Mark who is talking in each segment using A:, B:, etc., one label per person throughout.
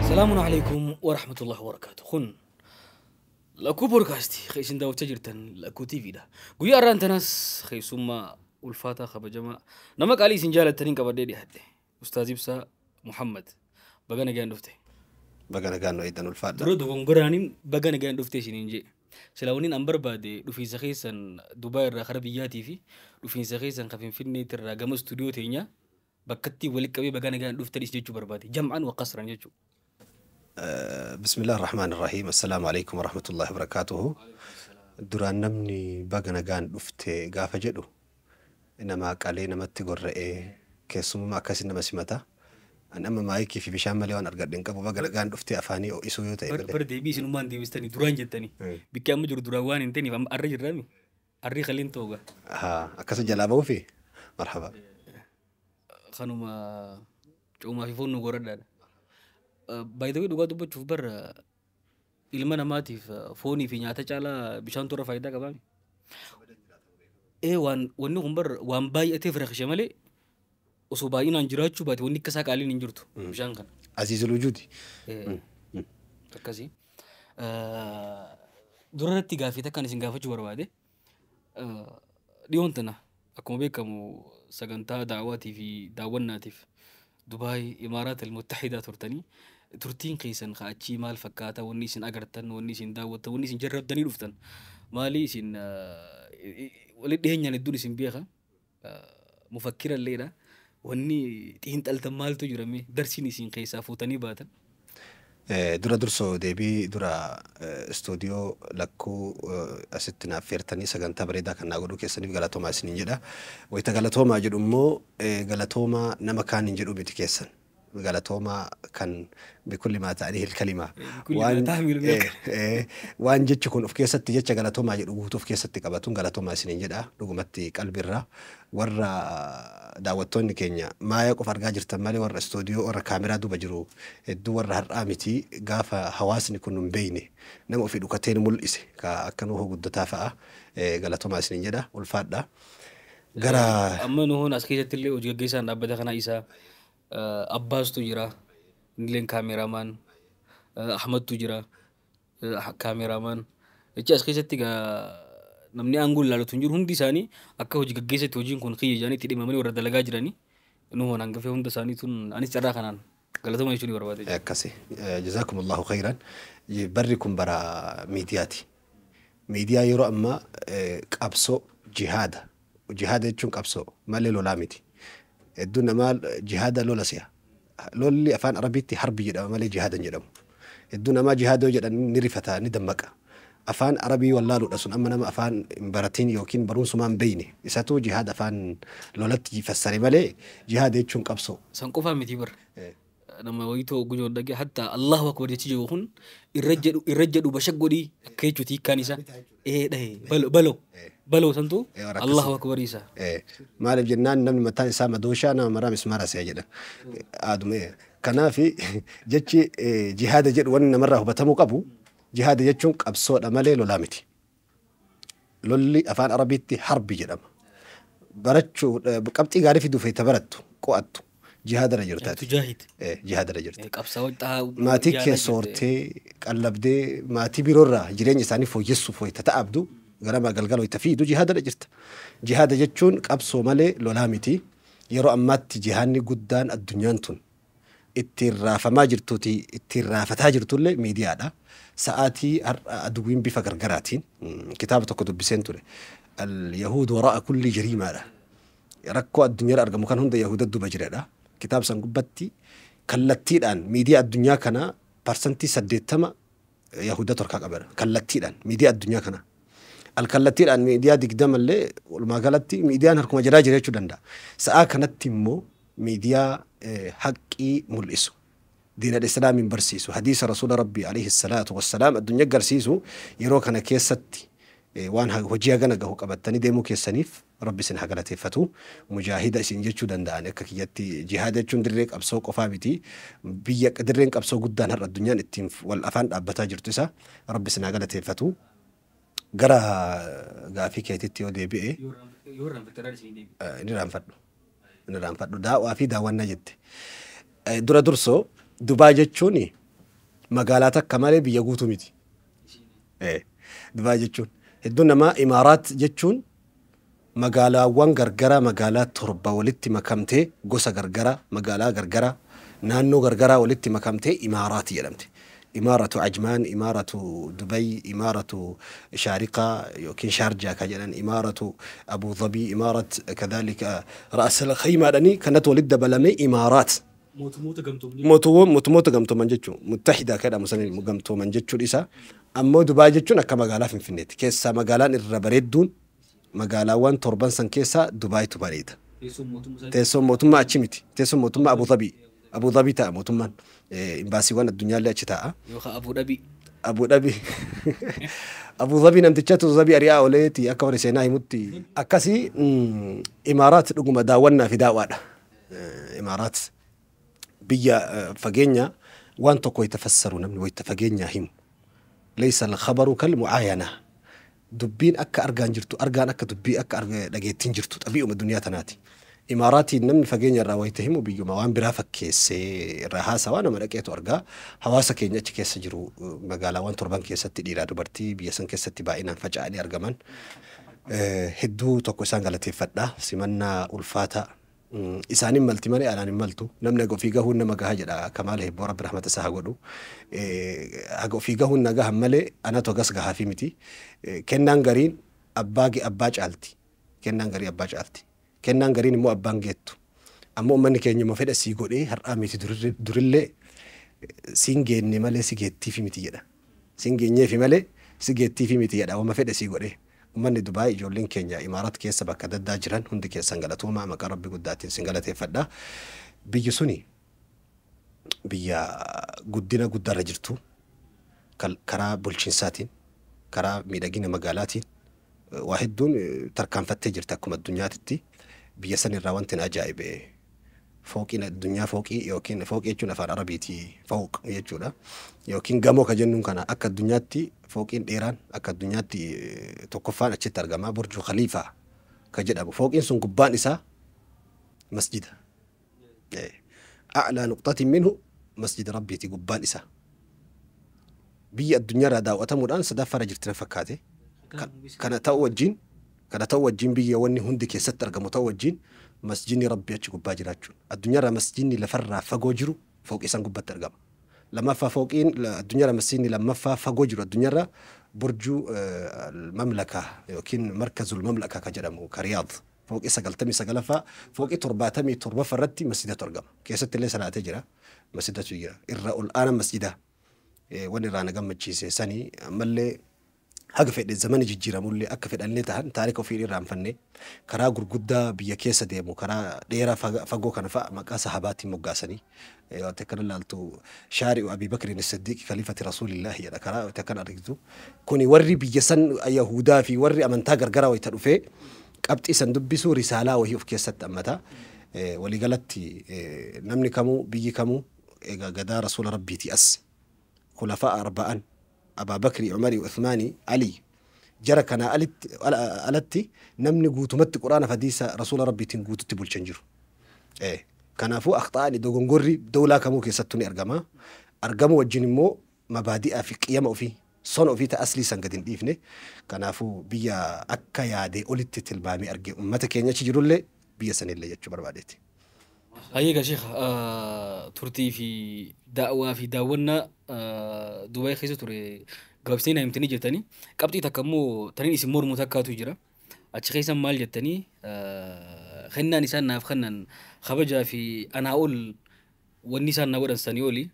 A: السلام عليكم ورحمة الله وبركاته. خن لأكو بودكاستي خيسين داو تجرتن لأكو تي في ده. قوي أران تناس خيسوما والفاتا خبجما نمك علي سنجالة تنين كبردي دي حد أستاذ بسا محمد بغانا جان دفتي
B: bagana gano idan ulfada
A: درو دوغن برانين بغانا جان دفتي شنينجي سلاونين أمبر بادي دفين سخيسن دبي الرخربياتي في دفين سخيسن خفين فيني ترى جام استوديو تينيا بكتي ولك كبي بغانا جان دفتي جيجو بربادي جمعا وقصرا جيجو.
B: بسم الله الرحمن الرحيم السلام عليكم ورحمة الله وبركاته duraan namni baga nagaan dhufte gaafa jedhu nama qalee namatti gorra'ee keessummaa akkasii nama simata an amma maayikii fi bishaan malee waan argadhe hin qabu baga nagaan dhufte afaanii ho'isuu yoo ta'e
A: bar deebii isinumaan deebistanii duraan jettanii bikki amma jiru duraan waan hin ta'iniif amma arra jirraami arri khaliin ta'uga
B: akkasa jalaa ba'uu fi marhaba
A: kanuma cuumaa fi foon nu goradhaadha baay'ee dhugaa dubbachuuf bar ilma namaatiif foonii fi nyaata caalaa bishaan toora faayidaa qabaami. Wanni kun bar waan baay'ateef rakkishe malee osoo baay'inaan jiraachuu baate wanni akka isaa qaaliin hin jirtu bishaan kana.
B: Aziizul wujuudi.
A: Akkasii. Duratti gaaffii takkaan isin gaafachuu barbaade dhiyoon tana akkuma beekamu sagantaa daawwatii fi daawwannaatiif Dubaay Imaaraat al-Muttahidaa turtanii turtiin keessan kaachii maal fakkaata wanni isin agartan wanni isin daawwattan wanni isin jarrabdanii dhuftan maali isin walitti dhiyeenyaan hedduun isin beeka mufakkira illeedha wanni xiinxaltan maaltu jirame darsiin isin keessaa fuutanii baatan.
B: dura dursoo deebii dura istuudiyoo lakkuu asitti naaf feertanii sagantaa bareedaa kan naa godhuu keessaniif galatoomaa isiniin jedha. Wayita galatoomaa jedhu immoo galatoomaa nama kaan hin jedhu miti keessan. galatoomaa kan bikulli maa ta'anii hilkalimaa waan jechi kun of keessatti jecha galatoomaa jedhu guutuu of keessatti qabatuun galatoomaa isiniin jedha dhugumatti qalbirraa warra daawwattoonni keenya maaya qofa argaa jirtan malee warra istuudiyoo warra kaameraa duuba jiru hedduu warra har'aa miti gaafa hawaasni kun hin beeyne nama ofii dhukatee nu mul'ise ka akka nuhoo guddataa fa'a galatoomaa isiniin jedha ulfaadha.
A: Gara amma nuhoon as keessatti illee hojii gaggeessaan dhaabbata kana isaa Abbas tu jira, Nilen kameraman, Ahmad tu jira, kameraman. Echa as keessatti namni aangul lalu tunjur hundi isaanii akka hojii gaggeessatti hojiin kun xiyya jaanii itti dhimamanii warra dalagaa jiranii nuhoon hangafee hunda isaanii tun anis carraa kanaan galatoomaa jechuun barbaade.
B: Akkasi jazakumullahu khairan barri kun bara miidiyaati. Miidiyaa yeroo amma qabsoo jihaada jechuun qabsoo malee lolaa miti. الدنيا مال جهاد لولا سيا لولي أفان عربيتي حربي جدا مالي جهادا جدا الدنيا ما جهاد جدا نرفتها ندمك أفان عربي ولا لو أصلا أما نما أفان براتين يوكين برون سمان بيني إساتو جهاد أفان لولتي فسري مالي جهاد يتشون كابسو
A: سانكوفا متيبر nama wayitoo gujoon dhage hatta Allahu akbar jechi jiru kun irrajjadu bashaggodii keechuutii kan isa dhahe baloo santu Allahu akbar isa
B: maaliif jennaan namni mataan isaa madooshaa nama maraa mismaara si'a jedha aaduma kanaafi jechi jihaada jedhu wanni namarraa hubatamuu qabu jihaada jechuun qabsoodha malee lolaa miti lolli afaan arabiitti harbi jedhama barachuu qabxii gaarii fiduu feeta barattu qo'attu جهاد رجرتات
A: تجاهد
B: جهاد رجرت
A: قبصة
B: ما تيك صورتي قلب دي ما تبيرورا جيرين إنساني فو يسو فو يتتعبدو غرما قلقلو يتفيدو جهاد رجرت جهاد جتشون قبصو مالي لولامتي يرو أمات جهاني قدان الدنيانتون الترافة ما جرتوتي الترافة تاجرتو اللي ميديا دا ساعاتي أدوين بفقر قراتين كتابة كتب بسنتولي اليهود وراء كل جريمة دا ركو الدنيا أرقمو كان هند يهود الدو بجري دا كتاب سنقبتي كاللتيدان ميديا الدنيا كنا برسنتي سديتما يهودا تركا قبل كاللتيدان ميديا الدنيا كنا الكاللتيدان ميديا دقدام اللي والما قالتي ميديا نركم جراجر يشو دندا ساعة كانت تمو ميديا حقي ملئسو دين الإسلام من برسيسو حديث رسول ربي عليه الصلاة والسلام الدنيا قرسيسو يروك أنا كيستي وان هجيا جنا جهو كبتني ديمو كيسنيف ربي سن حقلته فتو مجاهدة سنجتشو دندان ككياتي جهاد جون دريك أبسوق وفامتي بيك دريك أبسوق قدان هر الدنيا التيم والأفان أبتاجر تسا ربي سن حقلته فتو جرا قافي كيتي ودي بي
A: يورن بترارس
B: نرام فدو دا وافي دا وانا جت درا درسو دبي جتشوني magaalaa takka malee biyya guutuu miti. Dubaay jechuun hedduun namaa imaaraat jechuun magaalaawwan gargaraa magaalaa torba walitti makamtee gosa gargaraa magaalaa gargaraa naannoo gargaraa walitti makamtee imaaraat jedhamte. إمارة عجمان إمارة دبي إمارة شارقة يمكن شارجة كجنان إمارة أبو ظبي إمارة كذلك رأس الخيمة دني كانت ولد بلمي إمارات موتو قمتو من جتشو متحدة كذا مثلا قمتو من جتشو لسا أما دبي جتشو نكا مقالة في النت كيسا مقالة الربريد دون مقالة وان تربان سن كيسا دبي تبريد تيسو موتو ما أتشمتي تيسو موتو ما أبو ظبي تا موتو من إمباسي وان الدنيا اللي أشتاء
A: يوخا أبو دبي
B: أبو ظبي نمتشاتو ظبي أرياء وليتي أكبر سيناي متي أكاسي إمارات رقم داونا في داوانا إمارات بيا فجينيا وان تكو يتفسرون من ويتفجينيا هم ليس الخبر كالمعاينة دبين أكا أرجان جرتو أرجان أكا دبي أكا أرجان لقيتين جرتو تبيو من الدنيا تناتي إماراتي نمن فجينيا راويتهم بيجو موان برافك كيس رهاسة وانا ملكيتو أرجع حواسة كينيا كيس جرو مقالة وان تربان كيس تدير دبرتي بيسن كيس تباينا فجأني أرجمان هدو تكو سانغالتي فدا سمنا ألفاتا إساني ملتي مالي أنا ملتو نمنا جو فيجا هو نما جهاجر كماله برب رحمة سهجودو هجو فيجا هو نجاه مالي أنا توجس جها في متي كنن غرين أباج ألتي كنن غري أباج ألتي كنن غرين مو أبان جيتو أما من كأني ما فيد سيجود هر أمي تدرله سينجين مالي سيجتي في متي جدا سينجين في مالي سيجتي في متي جدا وما فيد سيجود من دبي جولين كينيا إمارات كيس بكذا داجران هندي كيس سنغلتو ما مقرب بقداتين سنغلتي فدا بيجسوني بيا قدنا قد رجرتو كرا بولشين ساتين كرا ميداجين مقالاتين واحد دون تركان فتجر تكم الدنيا تتي بيا سن الروانتين أجايب فوقين الدنيا فوقي يوكين فوقي يجون أفعال عربيتي فوق يجونا يوكين جامو كجنون كنا أكد الدنيا تي فوقين إيران أكد الدنيا تي توقفان أشتى ترجمة برج خليفة كجد أبو فوقين سون قبان إسا مسجد أعلى نقطة منه مسجد ربي تي قبان إسا بي الدنيا رادا وأتمر أن سدافر جرتنا فكاته كان توجين بي يوني هندك يستر كم توجين مسجدني ربي أشكو باجراتشون الدنيا را مسجدني لفرّا فجوجرو فوق إسان قبة ترجم لما فوقين الدنيا را مسجدني لما فجوجرو الدنيا را برجو المملكة يمكن مركز المملكة كجرمو كرياض فوق إسا قلتمي سقلفا فوق ترباتمي تربة فرتي مسجد ترجم كيست اللي سنة تجرا مسجد تجرا الرأول الآن مسجدة ونرانا قم تشيسي سني ملي هقفت الزمن جيرا مولي أكفت أن لتهن تاريخ في إيران فني كرا غرغدا بيا كيسة ديمو كرا ديرا فقو كان فا مكا صحاباتي مقاسني تكن لالتو شارع أبي بكر الصديق خليفة رسول الله يا كرا تكن أرجتو كوني وري بيجسن يهودا في وري أمن تاجر جرا ويتروفي قبت إسن دبسو رسالة وهي في كيسة أمتا ولي قالتي نمني كمو بيجي كمو قدا رسول ربي تأس خلفاء أربعان أبا بكر عمر وعثماني علي جرى كان ألتي نمني قوتو مت قرآن فديسة رسول ربي تنقوتو تبول شنجر كان فو أخطاء لدوغنغوري دولة كمو كيستوني أرقمو وجنمو مبادئ في قيامة في صنع في تأصلي سنقدين ديفني كان فو بيا أكا يادي أولي تلبامي أرقي أمتك ينيا تجروا لي بيا سنة اللي يتشو برباديتي
A: هيك يا شيخ ترتي في دعوة في داونا دبي خيسو تري قبسينا يمتني جتني قبتي تكمو تنين اسم مور متكاتو جرا أتش خيسا مال جتني خننا نسان ناف خنن خبجا في أنا أقول والنسان نورن سنيولي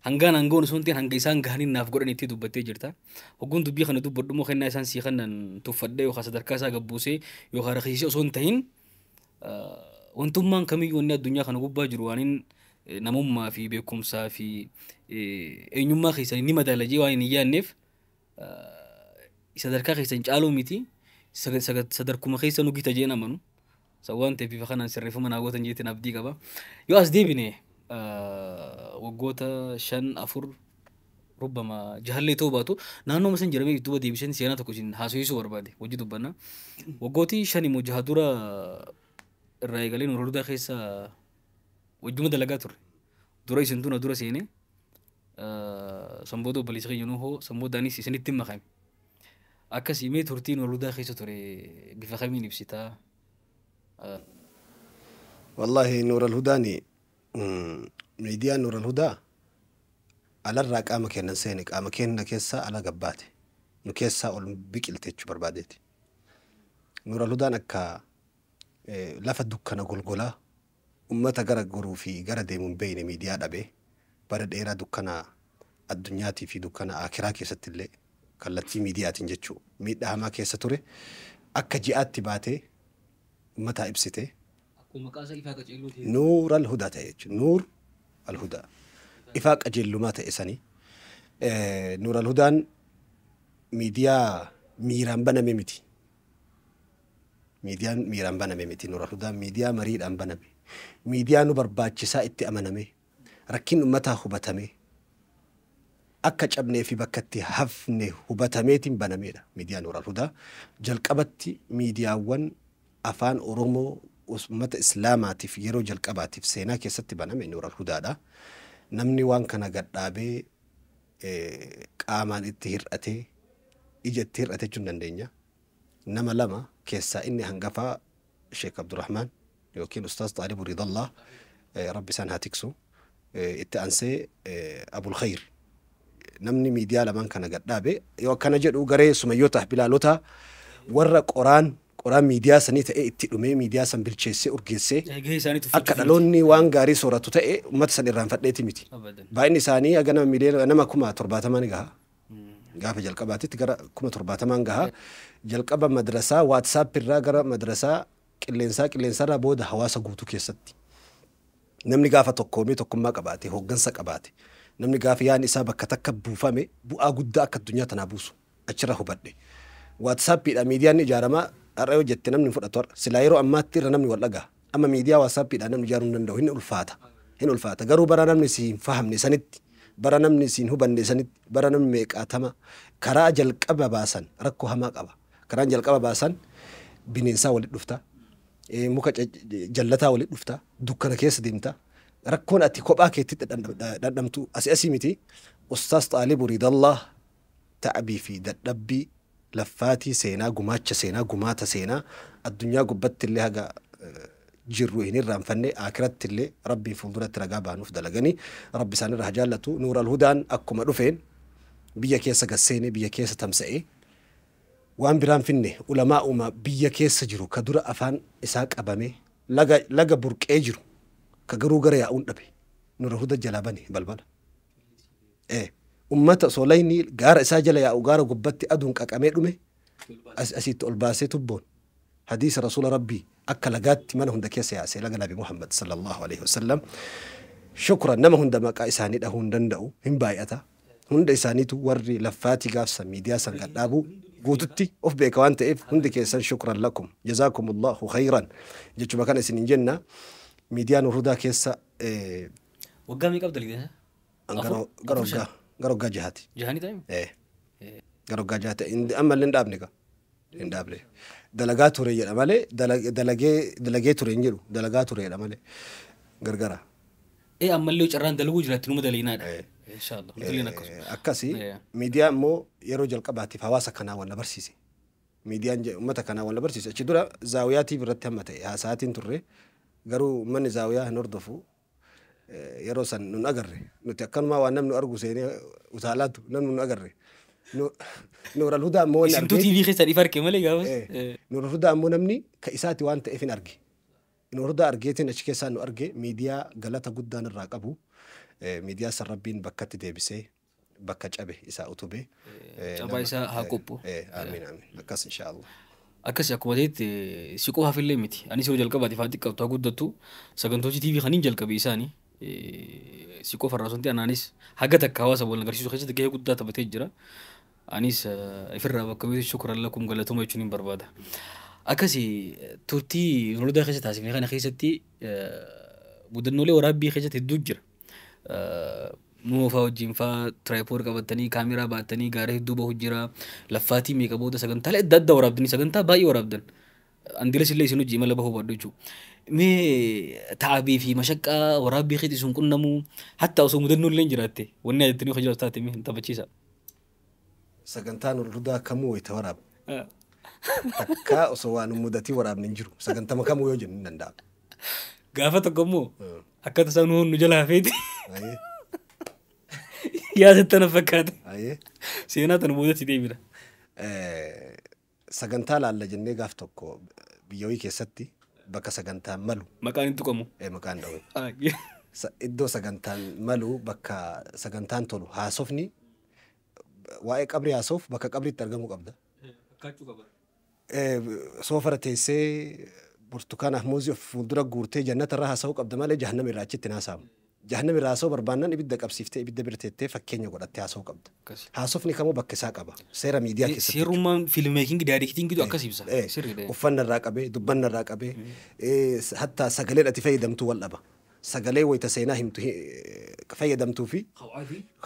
A: هنغان هنغون سنتين هنغيسان غانين ناف قرن تي دبتي جرتا وقون دبي خن دب بدمو خننا سان سي خنن تفدي وخاص دركاسا غبوسي يو خارخيسو سنتين وانتم من كمي يوني الدنيا خنقول باجروانين نموما في بيكم سا في إنيوم ما خيسان نما دالجي وين يانف يصدرك خيسان جالو ميتي صدركم خيسان وجي تجينا منو سوان تبي فخنا نسرف من أقوى تنجيت نبدي كبا يواس دي بني وقوتا شن أفور ربما جهل توباتو نانو مثلا جرمي توبا دي بيشن سيانا تكوشين هاسويسو بربادي وجي توبنا وقوتي شني مجهدورا الرجالين ورودة خيسا وجمة دلقاتور دوري سنتونا دورا سيني سمبودو بليس غي جنوه سمبوداني سيسن التم خيم أكاسي مي تورتين ولودا خيسة توري بفخمين بسيتا
B: والله نور الهداني ميديا نور الهدى على الراك أما كنا سينك أما كنا كيسا على قباتي نكيسا أول بيكل تيجي بربادتي نور الهدى نكا لفت دكنا قلقلا أمتا غرا غرو في غرا ديمون بين ميديا دبي برد إيرا دكنا الدنيا في دكنا آخرا كيسة اللي كالتي ميديا تنجتشو ميد أهما كيسة توري أكا جيات تباتي أمتا إبسيتي نور الهدى تيج نور الهدى إفاق أجل ما تأسني نور الهدى ميديا ميران بنا ميمتي ميديا ميران بنا ميمتي نور الهدى ميديا مريد أم بنا مي ميديا نبربات شساء اتأمنا مي ركين أمتها خبتمي أكا جبني في بكتي هفني خبتميت بنا ميدا ميديا نور الهدى جلقبتي ميديا ون أفان أورومو وسمت إسلاماتي في يرو جلقباتي في سينا كيست بنا من نور الهدى دا نمني وان كان قدابي قامان اتهرأتي إجا اتهرأتي جنن دينيا نما لما كيسا إني هنقفا الشيخ عبد الرحمن يوكين أستاذ طالب رضا الله ربي سانها تكسو اتأنسي أبو الخير نمني ميديا لمن كان قدابي يو كان جدو غري سميوتا بلالوتا ورق قرآن قرآن ميديا سني تأي اتلومي ميديا سن بالشيسي أرجيسي أكد لوني وان غاري صورة تأي وما تسني رانفت ميتي باين ساني أجنا ميديا أنا ما كما تربات ما نجها قاف جلقباتي تقرأ كما تربات ما نجها جلقبة مدرسة واتساب برا قرأ مدرسة كلينسا رابود حواسا قوتو كيستي نمني قافة تقومي تقوم ما قباتي هو جنسا قباتي نمني قاف يعني إسابة كتكب بوفامي بو أقود أكد الدنيا تنابوسو أشره بدي واتساب بيدا ميديا نجارما أرأيو جت نمني فرطور سلايرو أما تير نمني ولقا أما ميديا واتساب بيدا نمني جارون نندو هن ألفاتا قرو برا نمني سين فهمني سنت برا نمني سين هو بندي سنت برا نمني ميك آتما كرا جلقبا باسن ركو هما قبا كرا جلقبا باسن بنينسا ولد دفتا muka jallataa walitti dhufta dukkana keessa deemta rakkoon ati kophaa keetti dadhabamtu asii miti ustaas xaalibu ridallah ta'abii fi dadhabbii laffaatii seenaa gumaacha seenaa gumaata seenaa addunyaa gubbatti illee haga jirru hin irraanfanne akiratti illee rabbiin fuulduratti ragaa baanuuf dalaganii rabbi isaan irraa jaallatu nuur alhudaan akkuma dhufeen biyya keessa gasseene biyya keessa tamsa'ee waan biraan finne ulamaa uma biyya keessa jiru ka dura afaan isaa qabame laga burqee jiru ka garuu gara yaa'uun dhabe Nuur alhudaa jalaa bane balbala ummata solayni gaara isaa jala yaa'u gaara gubbatti aduun qaqamee dhume asitti ol baasee tubboon hadiisa rasuula rabbii akka lagaatti mana hunda keessa yaasee laga nabi Muhammad sallallahu alaihi wasallam shukran nama hunda maqaa isaanii dhahuu hin danda'u hin baay'ata hunda isaaniitu warri laffaatii gaafsa miidiyaa san gadhaabu guututti of beeka waan ta'eef hundi keessan shukran lakum jazaakumullahu khayran jechuma kana isin jenna miidiyaa Nuur alhudaa keessa
A: waggaa meeqa qabda
B: gara waggaa jahaati gara waggaa jahaati amma illee hin dhaabne dalagaa ture jedha malee dalagee ture hin jedhu dalagaa ture jedha malee gargara
A: ammallee carraan dalaguu jiraatti numa daliinaadha inshallah
B: akkasi miidiyaa immoo yeroo jalqabaatiif hawaasa kanaa wal barsiise miidiyaan ummata kanaa wal barsiise achi dura zaawiyaa TV irratti hamma ta'e haasaatiin turre garuu manni zaawiyaa hin hordofu yeroo san nun agarre nuti akkanuma waan namni argu seenee utaalaatu namni nun agarre Nuur alhudaa immoo
A: isintuu TV keessa dhifarke malee gaafas
B: Nuur alhudaa immoo namni ka isaati waan ta'eef hin arge Nuur alhudaa argeetiin achi keessaa nu arge miidiyaa galata guddaan irraa qabu miidiyaa san rabbiin bakkatti deebisee bakka cabe isaa utube
A: cabaa isaa haa qophu
B: amiin akkas inshaallah
A: akkasi akkuma ta'etti si qofaaf illee miti anis yoo jalqabaatiif haa xiqqaatu haa guddattu sagantoochi TV kaniin jalqabe isaanii si qofa irraa sunti anaanis haga takka hawaasa wal agarsiisuu keessatti gahee guddaa taphatee jira anis ifirraa bakka beeku shukran lakum galatuma jechuun hin barbaada akkasi turtii Nuur alhudaa keessa taasifne kana keessatti mudannoolee waraabbii keessatti hedduu jira nuufaa wajjin faa tiraayipood qabatanii kaameraa baatanii gaara hedduu bahu jira laffaatii meeqa booda sagantaalee adda addaa waraabdanii sagantaa baay'ee waraabdan عندي ليش اللي سنوجي ما لبهو بدوجو مي تعبي في مشقة ورابي خيتي سنكون نمو حتى أصو مدنو اللي جراتي وانا يتني خجل تاتي مي انت بتشيسا
B: sagantaan ulrudaa kamuu wayita waraab takkaa osoo waan mudatii waraabni hin jiru sagantama kamuu yoo jennu hin danda'a.
A: Gaafa tokko immoo akka tasaa nu jala hafeeti
B: Ayee
A: yaada tana fakkaate
B: ayee
A: seenaa tana boodatti deebira.
B: sagantaa laalla jennee gaaf tokko biyya wayii keessatti bakka sagantaan malu
A: Maqaan hin tuqamu.
B: maqaan dha'u iddoo sagantaan malu bakka sagantaan tolu haasofni waa'ee qabrii haasoof bakka qabriitti argamuu qabda.
A: Kaachuu qaba.
B: Soofara teessee burtukaanaaf muuzii of fuuldura guurtee jannata irraa haasa'uu qabda malee jahannama irraa achitti hin haasa'amu. Jahannama irraa haasa'uu barbaannan ibidda qabsiiftee ibidda bira teettee fakkeenya godhattee haasa'uu qabda. Haasofni kamuu bakka isaa qaba. Seera miidiyaa keessatti.
A: Seerummaan fiilmeekiingi daayiriktiingitu akkas ibsa.
B: Uffanna irraa qabee dubbanna irraa qabee hatta sagalee ati fayyadamtuu wal dhaba. Sagalee wayita seenaa himtu fayyadamtuu fi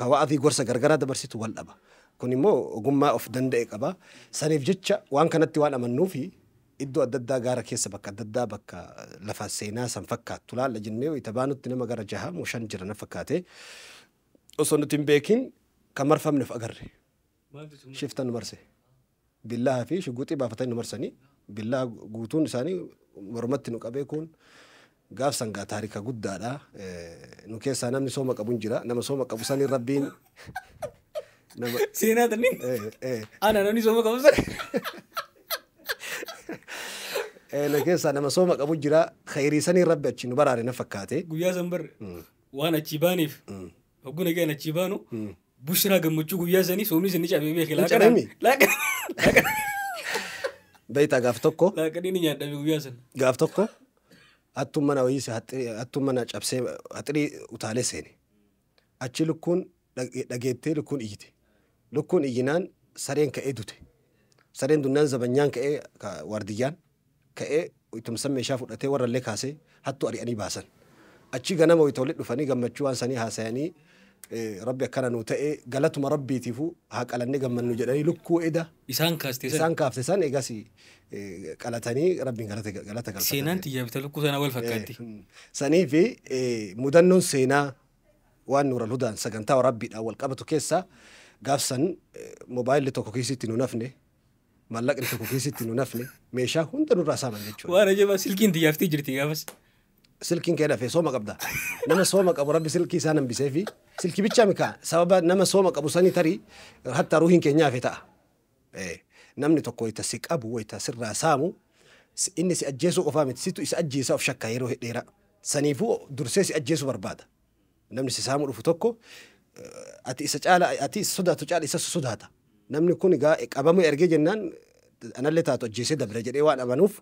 B: hawaasii gorsa gargaraa dabarsitu wal dhaba. Kun immoo ogummaa of danda'e qaba. Saniif jecha waan kanatti waan amannuu fi iddoo adda addaa gaara keessa bakka adda addaa bakka lafa seenaa san fakkaattu laalla jennee wayita baanutti nama gara 6 moo 5 jira na fakkaate osoo nuti hin beekin kan marfamneef agarre. Shiftan nu marse. Billaa fi shuguxii baafatanii nu marsanii billaa guutuun isaanii mormatti nu qabee kun gaaf sangaa taarika guddaadha. Nu keessaa namni sooma qabu hin jira. Nama sooma qabu sanii rabbiin
A: seenaa tani ana namni sooma qabu san
B: na keessaa nama sooma qabu jira. Khayrii sanii rabbi achi nu baraare na fakkaate.
A: guyyaa san bar waan achi baaniif hogguna gaan achi baanu bushraa gammachuu guyyaa sanii soomni sanii cabee beeke laaqana
B: beeytaa gaaf tokko
A: laaqanii ni nyaadhame guyyaa san
B: gaaf tokko attumana wayise attumana cabsee haxirii utaalee seene achi lukkuun dhageettee lukkuun iyyite lukkuun iyyinaan sareen ka'ee dute sareen dunnaan zabanyaan ka'ee waardiyyaan ka'ee itumsan meeshaa fudhatee warra illee kaasee hattu ari'anii baasan achi ganama wayita walitti dhufanii gammachuu waan sanii haasayanii rabbi akkana nu ta'ee galatuma rabbiitiifu haa qalannee gammannu jedhanii lukkuu eda
A: isaan
B: kaafte san eegas qalatanii rabbiin galata galfatan.
A: Seenaan xiyyaafita lukkuu sana wal fakkaatti.
B: Sanii fi mudannoon seenaa waan nuura ludaan sagantaa rabbiidhaan wal qabatu keessa gaafsan moobaayilli tokko keessatti nu nafne mallaqni tokko keessatti nu nafne meeshaa hunda nurraa saaman jechuudha.
A: Waan ajabaa silkiin xiyyaaftii jirti gaafas.
B: Silkiin kee dafee sooma qabda. Nama sooma qabu rabbi silkii isaan hambisee fi silkii bichaa mikaa sababa nama sooma qabu sanii tarii hatta ruuhiin keenyaa fi ta'a. Namni tokko wayita si qabu wayita sirraa saamu inni si ajjeesuu qofaa miti situ isa ajjeesaa of shakkaa yeroo dheeraa. Saniifuu dursee si ajjeesuu barbaada. Namni si saamuu dhufu tokko ati isa caala ati sodaatu caala isa sodaata. Namni kun egaa qabamuu ergee jennaan anallee taatu ajjeesee dabra jedhee waan amanuuf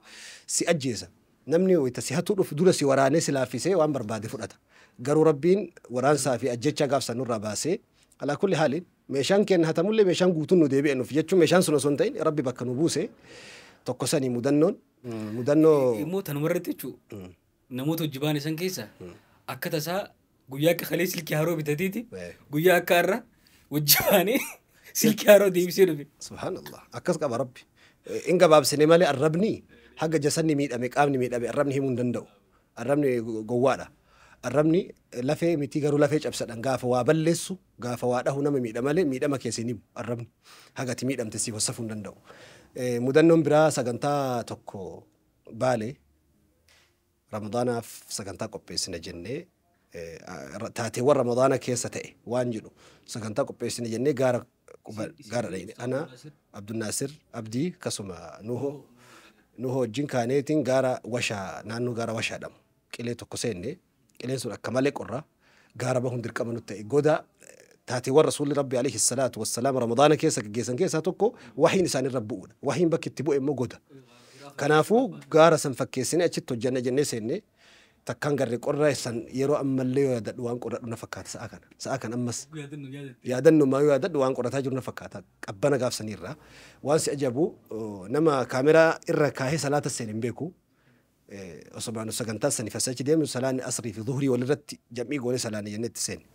B: si ajjeesa. Namni wayita si hatuu dhufu dura si waraanee si laaffisee waan barbaade fudhata. Garuu rabbiin waraansaa fi ajjecha gaafsan nurraa baasee alaa kulli haaliin meeshaan kenna hatamullee meeshaan guutuun nu deebi'e nuuf jechuun meeshaan sun osoo hin ta'in rabbi bakka nu buuse tokko sanii mudannoo
A: immoo tanumarratti jechuudha namoota hojii baan isan keessa akka tasaa guyyaa akka kalee silkii haroo bitatiiti guyyaa akka har'a hojii baanee silkii haroo deebisee dhufe.
B: Subhaanallah akkas qaba rabbi in gabaabsine malee arrabni haga jasanni miidhame qaamni miidhame arrabni himuu hin danda'u arrabni gowwaadha. Arrabni lafee miti garuu lafee cabsadhan gaafa waa balleessu gaafa waa dhahu nama miidha malee miidhama keessin himu arrabni hagati miidhamte si wassafuu hin danda'u. Mudannoon biraa sagantaa tokko baale ramadaanaaf sagantaa qopheessina jennee taateewwan ramadaana keessa ta'e waan jedhu sagantaa qopheessina jennee gaara dhayne ana Abdunnaasir Abdii akkasuma nuhoo wajjin kaaneetiin gaara washaa naannoo gaara washaadhamu qilee tokko seenne qileen sun akka malee qorra gaara bahuun dirqama nutti ta'e goda taateewwan rasuulli rabbi alayhi salaatu wassalaam ramadaana keessa gaggeessan keessaa tokko wahiin isaanirra bu'uudha. Wahiin bakki itti bu'e immoo goda. Kanaafuu gaara san fakkeessinee achitti hojjanna jennee seenne takkaan garree qorra san yeroo ammallee yoo yaadadhu waan qorradhu na fakkaata sa'a kana. Sa'a kan ammas yaadannummaa yoo yaadadhu waan qorrataa jiru na fakkaata qabbana gaafsaniirraa. Waan si ajabu nama kaameraa irra kaahee salaata seen hin beeku. Osoo sagantaa sanii fasachi deemu salaanni asrii fi dhuhrii walirratti jam'ii goonee salaanni jennetti seenne.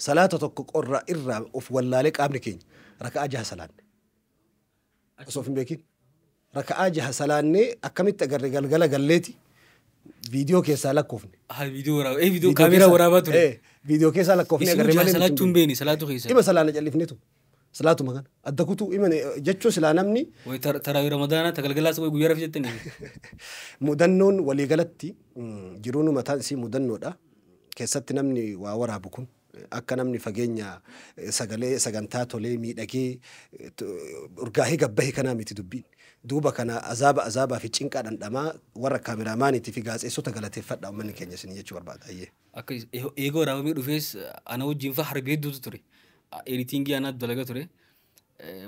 B: Salaata tokko qorra irraa of wallaalee qaamni keenya raka'aa 6 salaanne. Osoo hin beekin raka'aa jaha salaannee akkamitti agarre galgala galleeti viidiyoo keessaa lakkoofne.
A: Viidiyoo waraabaa viidiyoo kaameraa waraabaa ture.
B: Viidiyoo keessaa lakkoofne agarre malee.
A: Salaachuun beeni salaatu keessa.
B: Ima salaana callifnetu. Salaatuma kana adda kutuu ima jechuun silaa namni.
A: Taraawii ramadaanaa tagalgalaas guyyaa rafi jettanii.
B: Mudannoon waliigalatti jiruun mataan isii mudannoodha. Keessatti namni waa waraabu kun akka namni fageenya sagalee sagantaa tolee miidhagee urgaahee gabbahee kanaa miti dubbiin. Duuba kana azaabaa fi cinqaa dhandhamaa warra kaameraamaaniitii fi gaazexeessota galateeffadha uummanni keenya isin jechuu barbaada.
A: Akka eegoo waraabamee dhufees ana wajjin fa'aa harbi hedduutu ture. Editingii anaatu dalaga ture.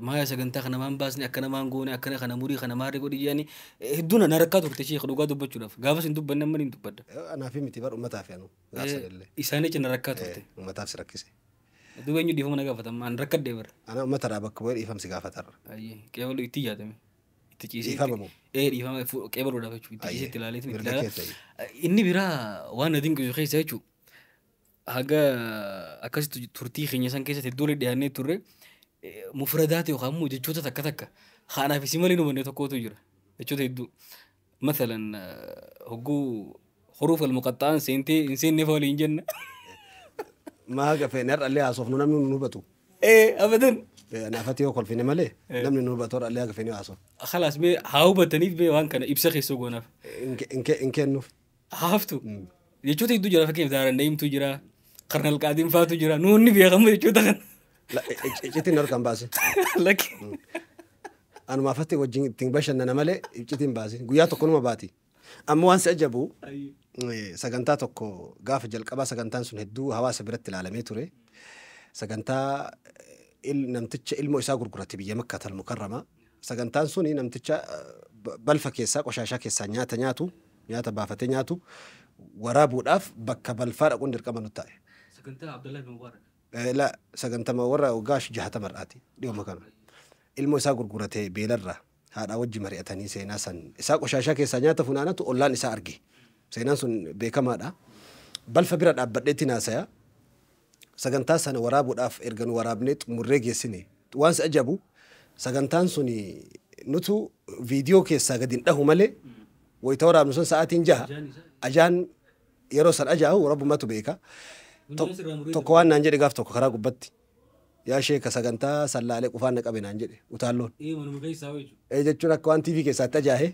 A: Maaya sagantaa kana maan baasne akkana maan goone akkana kana murii kana maarree godhi jedhanii hedduun ana rakkaa turte sheekh dhugaa dubbachuudhaaf gaafas hin dubbanne amma hin dubbadda.
B: Anaaf miti bar uummataaf yaanu gaafsa illee.
A: Isaanii cina rakkaa turte.
B: Uummataaf si rakkise.
A: Duuba eenyu dhiifama na gaafatan an rakkadhee bara.
B: Ana uummatarraa bakka bu'ee dhiifamsi gaafatarra.
A: Qeebaluu itti yaadame. Itti ciisee.
B: Dhiifamamu.
A: Dhiifama qeebaluudhaaf jechuudha. Itti ciisee itti ilaaleetiin itti ilaala. Inni biraa waan na dinqisu keessa jechuudha. Haga akkasitti turtii keenya san keessatti iddoo dhiyaannee turre mufradaati yookaan immoo jechoota takka takka haanaaf isi malee numanne tokkotu jira jechoota hedduu mathalan hogguu huruuf almuqaxxaan seentee hin seenne fa waliin jenna.
B: Maa gafeen har'allee haasofnu namni nu hubatu.
A: Abadan.
B: Naafati yoo kolfine malee namni nu hubatu har'allee gafeen haasofnu.
A: Khalaas mee haa hubataniif mee waan kana ibsa keessoo goonaaf.
B: In kennuuf.
A: Haaftu. Jechoota hedduu jira fakkeenyaaf daarandaa'imtu jira. Karnal qaadiin faatu jira nuunni beekamu jechuudha kan.
B: Iccitiin harkaan baase.
A: Lakki.
B: Anumaa fattee wajjin ittiin bashannana malee iccitiin baase guyyaa tokko numa baati. Amma waan si ajabu sagantaa tokko gaafa jalqabaa sagantaan sun hedduu hawaasa biratti ilaalamee ture. Sagantaa namticha ilmoo isaa gurgurate biyya Makkatal Mukarramaa. Sagantaan suni namticha balfa keessaa qoshaashaa keessaa nyaata nyaatu nyaata baafatee nyaatu waraabuudhaaf bakka balfaa dhaquun dirqama nu ta'e.
A: Sagantaa Abdullahi bin Mubarak.
B: La sagantama warra ogaash jahata mar'aati dhiyooma kana. Ilmoo isaa gurguratee beelarra haadha wajji mari'atanii seenaa san isaa qoshaashaa keessaa nyaata funaanatu ollaan isaa arge. Seenaan sun beekamaadha. Balfa bira dhaabbadheetti naasaya. Sagantaa sana waraabuudhaaf erga nu waraabnee xumurree geessine. Waan si ajabu sagantaan suni nutu viidiyoo keessaa gadi hin dhahu malee wayita waraabnu sun sa'aatiin jaha ajaan yeroo san ajaa'u rabbumatu beeka. Tokko waan naan jedhe gaaf tokko karaa gubbatti yaa sheeka sagantaa sallaalee qufaan na qabe naan jedhe utaalloon. Jechuun akka waan TV keessaatti ajaahe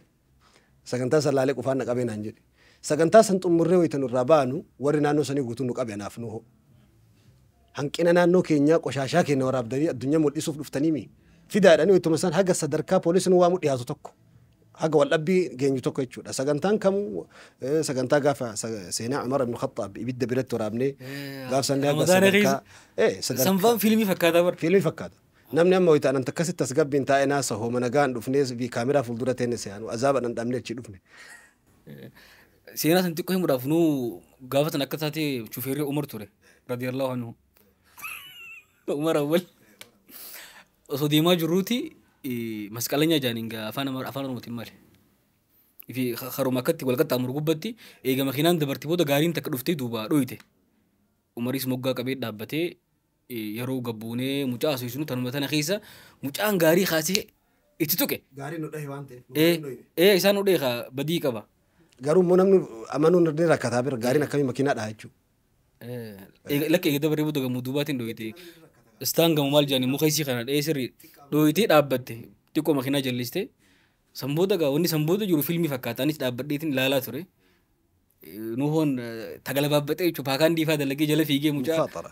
B: sagantaa sallaalee qufaan na qabe naan jedhe. Sagantaa san xumurree wayita nurraa baanu warri naannoo sanii guutuu nu qabe anaaf nu hanqina naannoo keenyaa qoshaashaa keenya waraabdanii addunyaa mul'isuuf dhuftanii fidaadhanii wayituma san haga sadarkaa poolisiin waamu dhiyaatu tokko. Haga waldhabbii geenyu tokko jechuudha. Sagantaan kamu sagantaa gaafa seenaa Umar ibn Khattab ibidda biratti waraabnee gaaf sandaa haga sadarkaa
A: sanfaan fiilmii fakkaata bar.
B: Fiilmii fakkaata. Namni amma wayita ananta akkasitti as gabbiin taa'ee naasa hooma nagaan dhufnee fi kaameraa fuuldura teenne se'anu azaaba dhandhamnee achi dhufne.
A: Seenaa san xiqqoo himuudhaaf nuu gaafa san akka taate shufeerri Umar ture radiyallahu anhu. Umar awwal osoo deemaa jirruuti masqalanya jaaninga afaan oromootiin maali. Fi haruma akkatti wal qaxxaamuru gubbatti eega makiinaan dabartii booda gaariin takka dhuftee duuba dhoyite. Umaris moggaa qabee dhaabbatee yeroo gabbuunee mucaa asuusinu tanuma tana keessa mucaan gaarii kaasee itti tuqe.
B: Gaarii nu dhahe waan ta'eef.
A: Isaan nu dhahe badii qaba.
B: Garuu immoo namni amanuu ni rakkataa bira gaariin akkamii makiinaa dhaha jechuudha.
A: Lakki eega dabaree booda gammuu duubaatiin dhoyite. Istaan gamu maal jaanii muka isii kana dhahee sirrii dhoyitee dhaabbatte xiqqoo makiinaa jalliste. Sanbooda gaa wanni sanbooda jiru fiilmii fakkaataanis dhaabbadheetiin ilaalaa ture. Nuhoon tagalabaabbatee jechuudha paakaan diifaa dalagee jala fiigee mucaa.
B: Faaxara.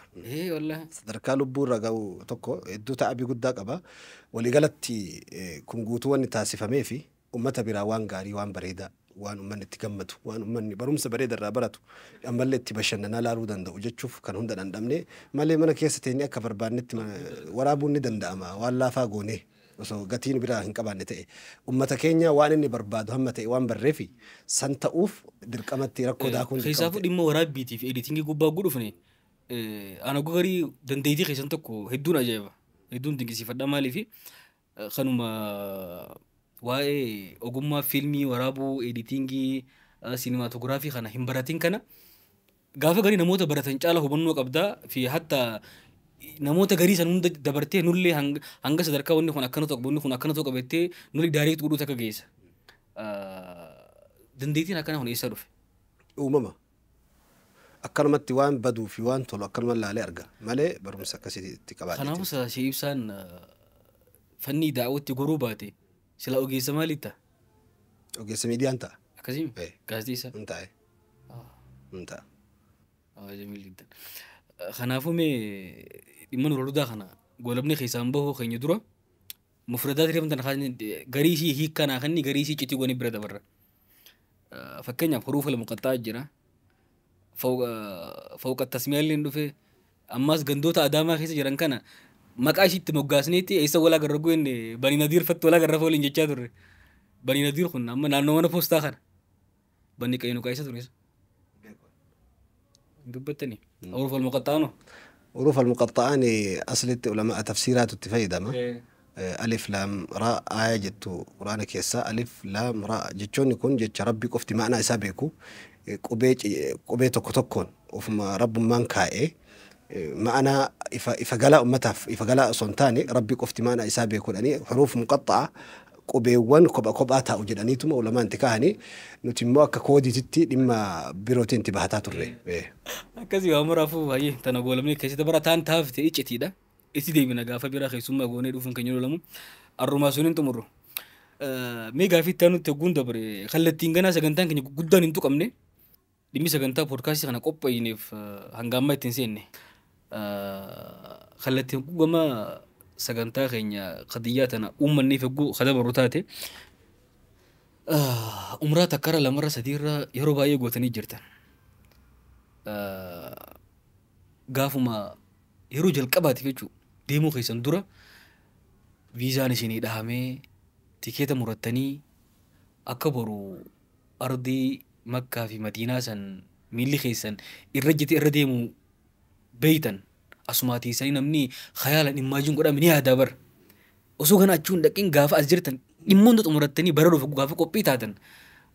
B: Sadarkaa lubbuu irra ga'u tokko hedduu ta'abii guddaa qaba. Waliigalatti kun guutuu wanni taasifamee fi uummata biraa waan gaarii waan bareedaa waan uummanni itti gammadu waan uummanni barumsa bareeda irraa baratu ammallee itti bashannanaa laaluu danda'u jechuuf kan hunda dhandhamne malee mana keessa teenyee akka barbaannetti waraabuun ni danda'ama waan laafaa goonee. Osoo gatiin biraa hin qabaanne ta'e uummata keenya waan inni barbaadu hamma ta'e waan barreefi san ta'uuf dirqamatti rakkoo daakuun dirqama.
A: Keessaafu dhimma waraabbiitii fi editingii gubbaa gudhufne ana gogarii dandeettii keessan tokko hedduun ajaa'iba hedduun dinqisiifadha maaliifi kanuma waa'ee ogummaa fiilmii waraabuu editingii siinimaatoogiraafii kana hin baratin kana gaafa garii namoota baratan caala hubannoo qabdaa fi hatta namoota garii san hunda dabartee nullee hanga sadarkaa wanni kun akkana tokko wanni kun akkana tokko qabattee nulli daariitti godhuu takka geessa. Dandeettiin akkana kun eessa dhufe?
B: Uumama. Akkanumatti waan baduu fi waan tolu akkanuma laalee arga malee barumsa akkasitti qabaate.
A: Kanaafuu Shee Ibsaan fanni daawwatti goruu baate sila ogeessa maaliif ta'a?
B: Ogeessa miidiyaan ta'a.
A: Akkasii gaazexeessa?
B: Hin taa'e. Hin ta'a.
A: Jamiilidha. Kanaafuu mee dhimma nurra dudaa kana goolabni keessaan bahuu keenya dura mufradaa tiree amtan garii ishii hiikkanaa kanni garii ishii citii goonii bira dabarra. Fakkeenyaaf huruufa lama qaxxaa jira. Fawqa tasmiyaallee hin dhufe ammas gandoota adaamaa keessa jiran kana maqaa ishiitti moggaasneetti eessa walaa garra goone Bani Nadiir fatti walaa garra fooliin jechaa turre. Bani Nadiir kun amma naannoo mana poostaa kana Bani Qaynuqaa eessa ture? دبتني حروف المقطعة
B: حروف المقطعة أصلت علماء تفسيرات التفايدة ما ألف لام راء آية جتو قرآن كيسا ألف لام راء جتشون يكون جتش ربي كفتي معنى إسابيكو قبيتو كتوكون وفما رب من كائي معنى إفقالا أمتها إفقالا صنتاني ربي كفتي معنى إسابيكو يعني حروف مقطعة قبيوان قبعاتها وجدانيتما ولما انتكاهني نتمو أكا كودي تتي لما بيروتين تبهتاتو الرئي
A: كذي وامر أفو هاي تنقول مني كيسي تبرا تان تافتي إيش تيدا إيش دي من أجافة بيرا خيسوم أقولني دوفن كنيرو لمو الروماسونين تمرو ميجا في تانو تقول دبري خلتين جنا سكنتان كني قدان انتو كمني دمي سكنتا بودكاست خنا كوبا ينف هنگامة تنسيني خلتين كوجما سكنتا خينيا قضياتنا أمني فجو خدام الروتاتي umraa takkara lamarra sadiirra yeroo baay'ee gootanii jirtan. Gaafuma yeroo jalqabaatiif jechuudha deemuu keessan dura viizaan isinii dhahamee tikeeta murattanii akka boru ardii Makkaa fi Madiinaa san miilli keessan irra jite irra deemu beeytan asumaatii sanii namni khayaalan imaajin godhame ni yaadaa bar osoo kana achuun dhaqiin gaafa as jirtan dhimmoon xumurattanii bara dhufu gaafa qophii taatan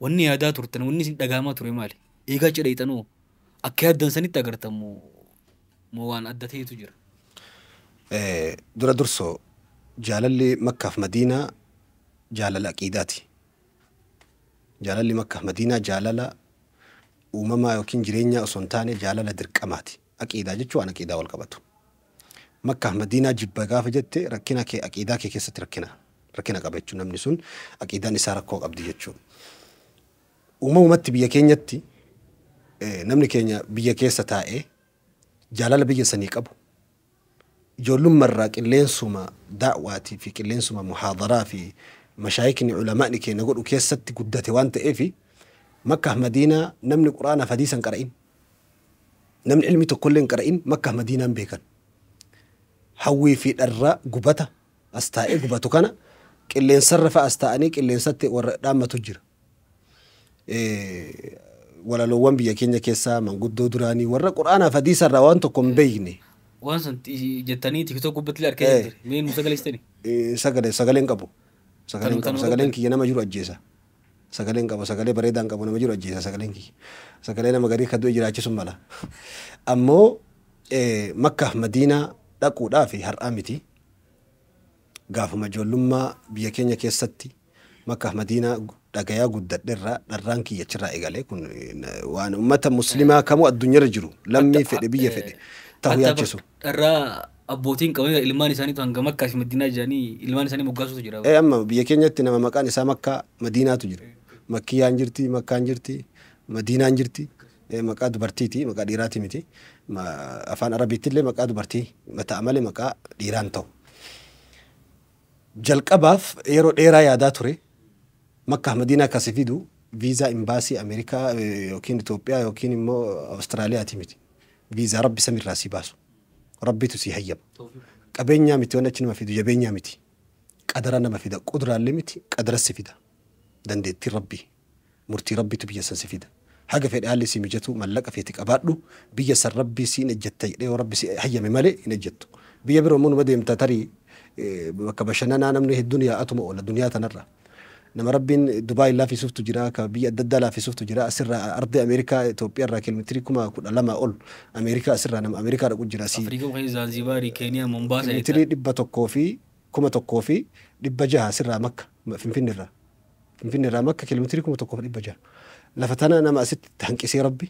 A: wanni yaadaa turtan wanni isin dhagaamaa ture maali eegaa cidheeytanoo akka yaaddan sanitti agartamu moo waan adda ta'etu jira.
B: Dura dursoo jaalalli Makkaaf Madiinaa jaalala aqiidaati. Jaalalli Makkaaf Madiinaa jaalala uumamaa yookiin jireenyaa osoo hin taane jaalala dirqamaati. Aqiidaa jechuun waan aqiidaa wal qabatu. Makkaaf Madiinaa jibba gaafa jette rakkina kee aqiidaa kee keessatti rakkina qaba jechuun namni sun aqiidaan isaa rakkoo qabdi jechuudha. Uumamumatti biyya keenyatti namni keenya biyya keessa taa'ee jaalala biyya sanii qabu. Ijoollummaarraa qilleensuma daawwaatii fi qilleensuma muhaadaraa fi mashaayikni ulamaa'ni keenya godhu keessatti guddate waan ta'eefi Makkaaf Madiinaa namni quraanaaf hadiisan qara'in namni ilmi tokkollee hin qara'in Makkaaf Madiinaan beekan. Hawwii fi dharraa gubata as taa'ee gubatu kana qilleensarra fa'a as taa'anii qilleensatti warra dhaammatu jira. Walaloowwan biyya keenya keessaa manguddoo duraanii warra quraanaaf hadiisarraa waan tokko hin beekne.
A: Waan san jettanii TikTok gubbatti argee jirti. Mee nu sagaleessitani?
B: Sagaleen qabu. Sagaleen kiyya nama jiru ajjeesa. Sagaleen qabu sagalee bareedaan qabu nama jiru ajjeesa sagaleen kiyya. Sagalee nama garii kan du'e jiraachisuun mala. Ammoo Makkaaf Madiinaa dhaquudhaaf har'aa miti. Gaafuma ijoollummaa biyya keenya keessatti Makkaaf Madiinaa dhagayaa guddadheerraa dharraan kiyya achirraa eegalee kun waan uummata muslimaa kamuu addunyaarra jiru lammii fedhe biyya fedhe ta'uu yaachisu.
A: Dharraa abbootiin qabanii ilmaan isaaniitu hanga Makkaa fi Madiinaa jiranii ilmaan isaanii moggaasutu jira.
B: Amma biyya keenyatti nama maqaan isaa Makkaa Madiinaatu jira. Makkiyaan jirti, Makkaan jirti, Madiinaan jirti. Maqaa dubartiiti, maqaa dhiiraati miti. Afaan Arabiitti illee maqaa dubartii mataa malee maqaa dhiiraan ta'u. Jalqabaaf yeroo dheeraa yaadaa ture Makkaa Madiinaa akkasii fidu viizaa imbaasii Ameerikaa yookiin Itoophiyaa yookiin immoo Awustiraaliyaati miti. Viizaa rabbi samiirraa si baasu. Rabbitu si hayyama. Qabeenyaa miti waan achi nama fidu jabeenyaa miti. Qadara nama fida quduraallee miti qadara si fida. Dandeettii rabbii murtii rabbitu biyya san si fida. Haga fedhe haalli si mijatu mallaqa feeti qabaadhu biyya san rabbii si hin ejjetta jedhee rabbi si hayyame malee hin ejjettu. Biyya biroo immoo numa deemta tarii bakka bashannanaa namni hedduun yaa'atuma oola duniyaa tanarra. nama rabbiin Dubaay laafisuuftu jira ka biyya adda addaa laafisuuftu jira asirraa ardi Ameerikaa Itoophiyaa irraa kiiloomeetirii 12,000 ol Ameerikaa asirraa nama Ameerikaa dhaqu jira si
A: Afrika kan Zanzibar Kenya Mombasa
B: kiiloomeetirii 100,600 asirraa Makka Finfinneerraa Makka kiiloomeetirii 1,600 lafa tana nama asitti hanqisee rabbi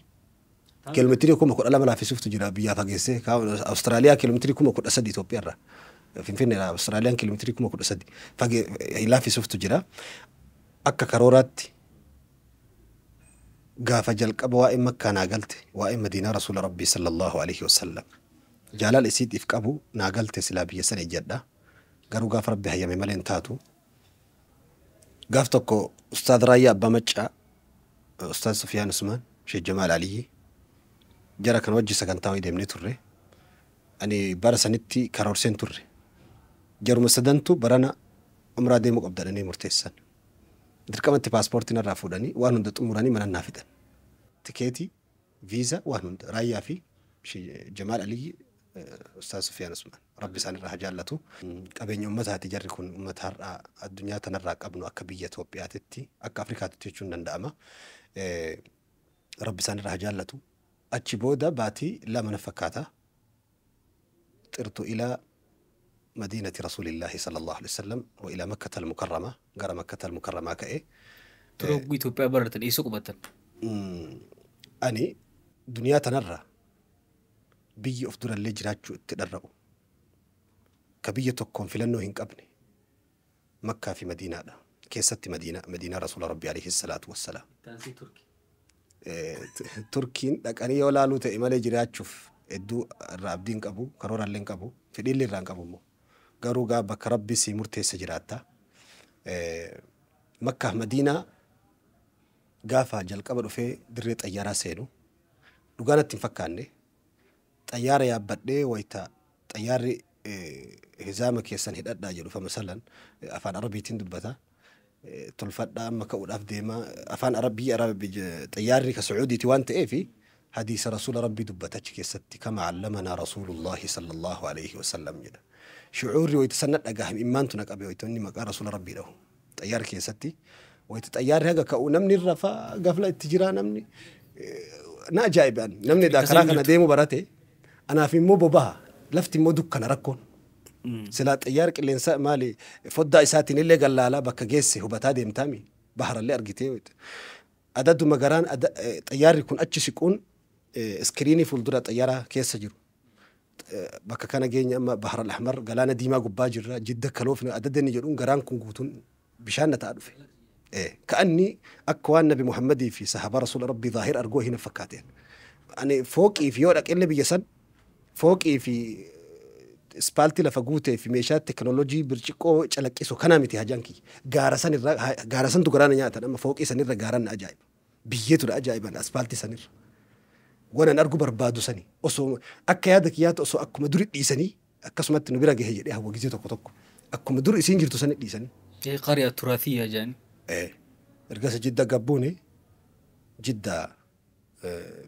B: kiiloomeetirii 12,000 laafisuuftu jira biyyaa fageessee Awustiraaliyaa kiiloomeetirii 13,000 Itoophiyaa irraa Finfinneerraa Awustiraaliyaan kiiloomeetirii 13,000 fagee laafisuuftu jira akka karooraatti gaafa jalqaba waa'ee Makkaa naa galte waa'ee Madiinaa Rasuula Rabbii sallallahu alaihi wasallam jaalala isiitiif qabu naa galte silaa biyya sana ejjedha garuu gaafa Rabbi hayyame malee hin taatu gaaf tokko Ustaad Raayyaa Abbaa Maccaa Ustaad Sufyaan Usmaan Sheekh Jamaal Aliyyi jara kan wajji sagantaa wayii deemnee turre ani bara sanitti karoorseen turre jaruma sadantu barana umraa deemuu qabdanii murteessan dirqamatti paaspoortiin irraa fuudhanii waan hunda xumuranii mana naa fidan tikeetii viizaa waan hunda Raayyaa fi Jamaal Aliyyi Ustaad Sufyaan Usmaan rabbi isaan irraa jaallatu qabeenya ummataati jarri kun ummata har'aa addunyaa tanarraa qabnu akka biyya Itoophiyaatti akka Afrikaatti jechuun danda'ama rabbi isaan irraa jaallatu achi booda baatii lama na fakkaata xirtu ilaa مدينة رسول الله صلى الله عليه وسلم وإلى مكة المكرمة قرى مكة المكرمة كأي
A: تروقي توبيا برة الإيسوق بطن
B: أني دنيا تنرى بي أفضل اللي جراجو تدرأوا كبية تكون في لأنه هنك أبني مكة في مدينة كيست مدينة رسول ربي عليه الصلاة والسلام
A: تنسي تركي
B: تركين لك أني ولا لو تأمالي جراجو إدو الرابدين كابو كرورا اللين كابو في دين اللي ران كابو مو garuu gaa bakka rabbi si murteessa jiraatta Makka Madiinaa gaafa jalqaba dhufee dirree xayyaaraa seenu dhugaanatti hin fakkaanne xayyaara yaabbadhee wayita xayyaarri hizaama keessan hidhadhaa jedhu fa masalan afaan arabiitiin dubbata tolfadhaa amma ka'uudhaaf deema afaan arabii xayyaarri ka Sacuudiiti waan ta'eefi hadiisa rasuula rabbii dubbata achi keessatti kama allamanaa rasuulullaahi sallallahu alaihi wasallam jedha شعوري ويتسند أجاهم إيمان تناقبي ويتوني مقار رسول ربي له طيار كيستي ويتطيار هذا كأو نمني الرفا قفلة التجارة نمني ناجايب أن نمني ذاكرة أنا ديمو براتي أنا في مو ببها لفت مو دكان ركون سلا طيار اللي إنسان مالي فضة إساتين اللي قال لا بك جيسي هو بتادي متامي بحر اللي أرجتي أدد مقاران طيار يكون أتش يكون سكريني فولدرة طيارة كيس سجرو بك كان جيني أما بحر الأحمر قالنا ديما قباجر جدة كلوفنا أددني جرون قران كنقوتون بشان تعرف إيه كأني أكوان نبي محمد في صحابة رسول ربي ظاهر أرجوه هنا فكاتين أنا فوقي في يورك اللي بيجسد فوقي في سبالتي لفقوته في ميشات تكنولوجي برشقو على كيسو كنامتي هجانكي غارسان تقران نياتا أما فوقي سنير غارن أجايب بيجتو أجايب أنا سبالتي سنير وانا نرجو بربادو سني أصو أكيادك يات أصو أكو مدري إيساني أكسمت نبيرا جهيج إيه هو جزيتك وتوك أكو مدري إيسين جرتو سني إيساني
A: إيه قرية تراثية جاني
B: إيه رجس جدة قبوني جدة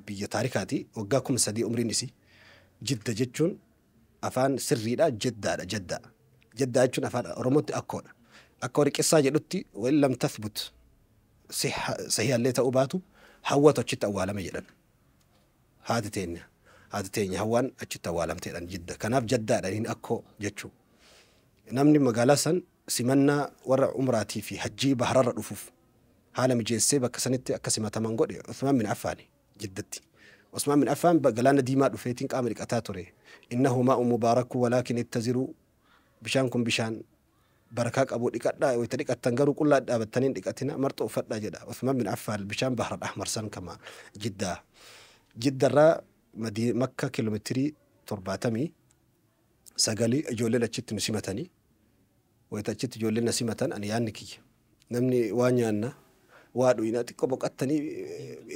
B: بيجي تاريخاتي وجاكم سدي أمري نسي جدة جتشون أفان سري لا جدة جتشون أفان رموت أكورك الساجة لتي وإن لم تثبت صحيح اللي تأوباتو حوته شت أولا مجدا هادتين هوان أجت أولا متين جدة كناف جدة لين أكو جتشو نمني مقالسا سمنا ورع عمراتي في حجي بحر الرفوف حالا مجيسي بكسنتي أكسمة تمانقودي عثمان من عفاني جدتي عثمان من عفان بقلانا ديمات وفيتين كامريك أتاتوري إنه ماء مبارك ولكن اتزروا بشانكم بشان بركاك أبو ديكاتا ويتريك التنقروا كل التنين ديكاتنا مرتو فتنا جدا عثمان من عفان بشان بحر الأحمر سن كما جدة را مكة كيلومتري ترباتمي سقالي أجولي لأجت نسيمتاني ويتأجت جولي نسيمتان أن يانكي نمني وانيانا وادو يناتي كوبك أتني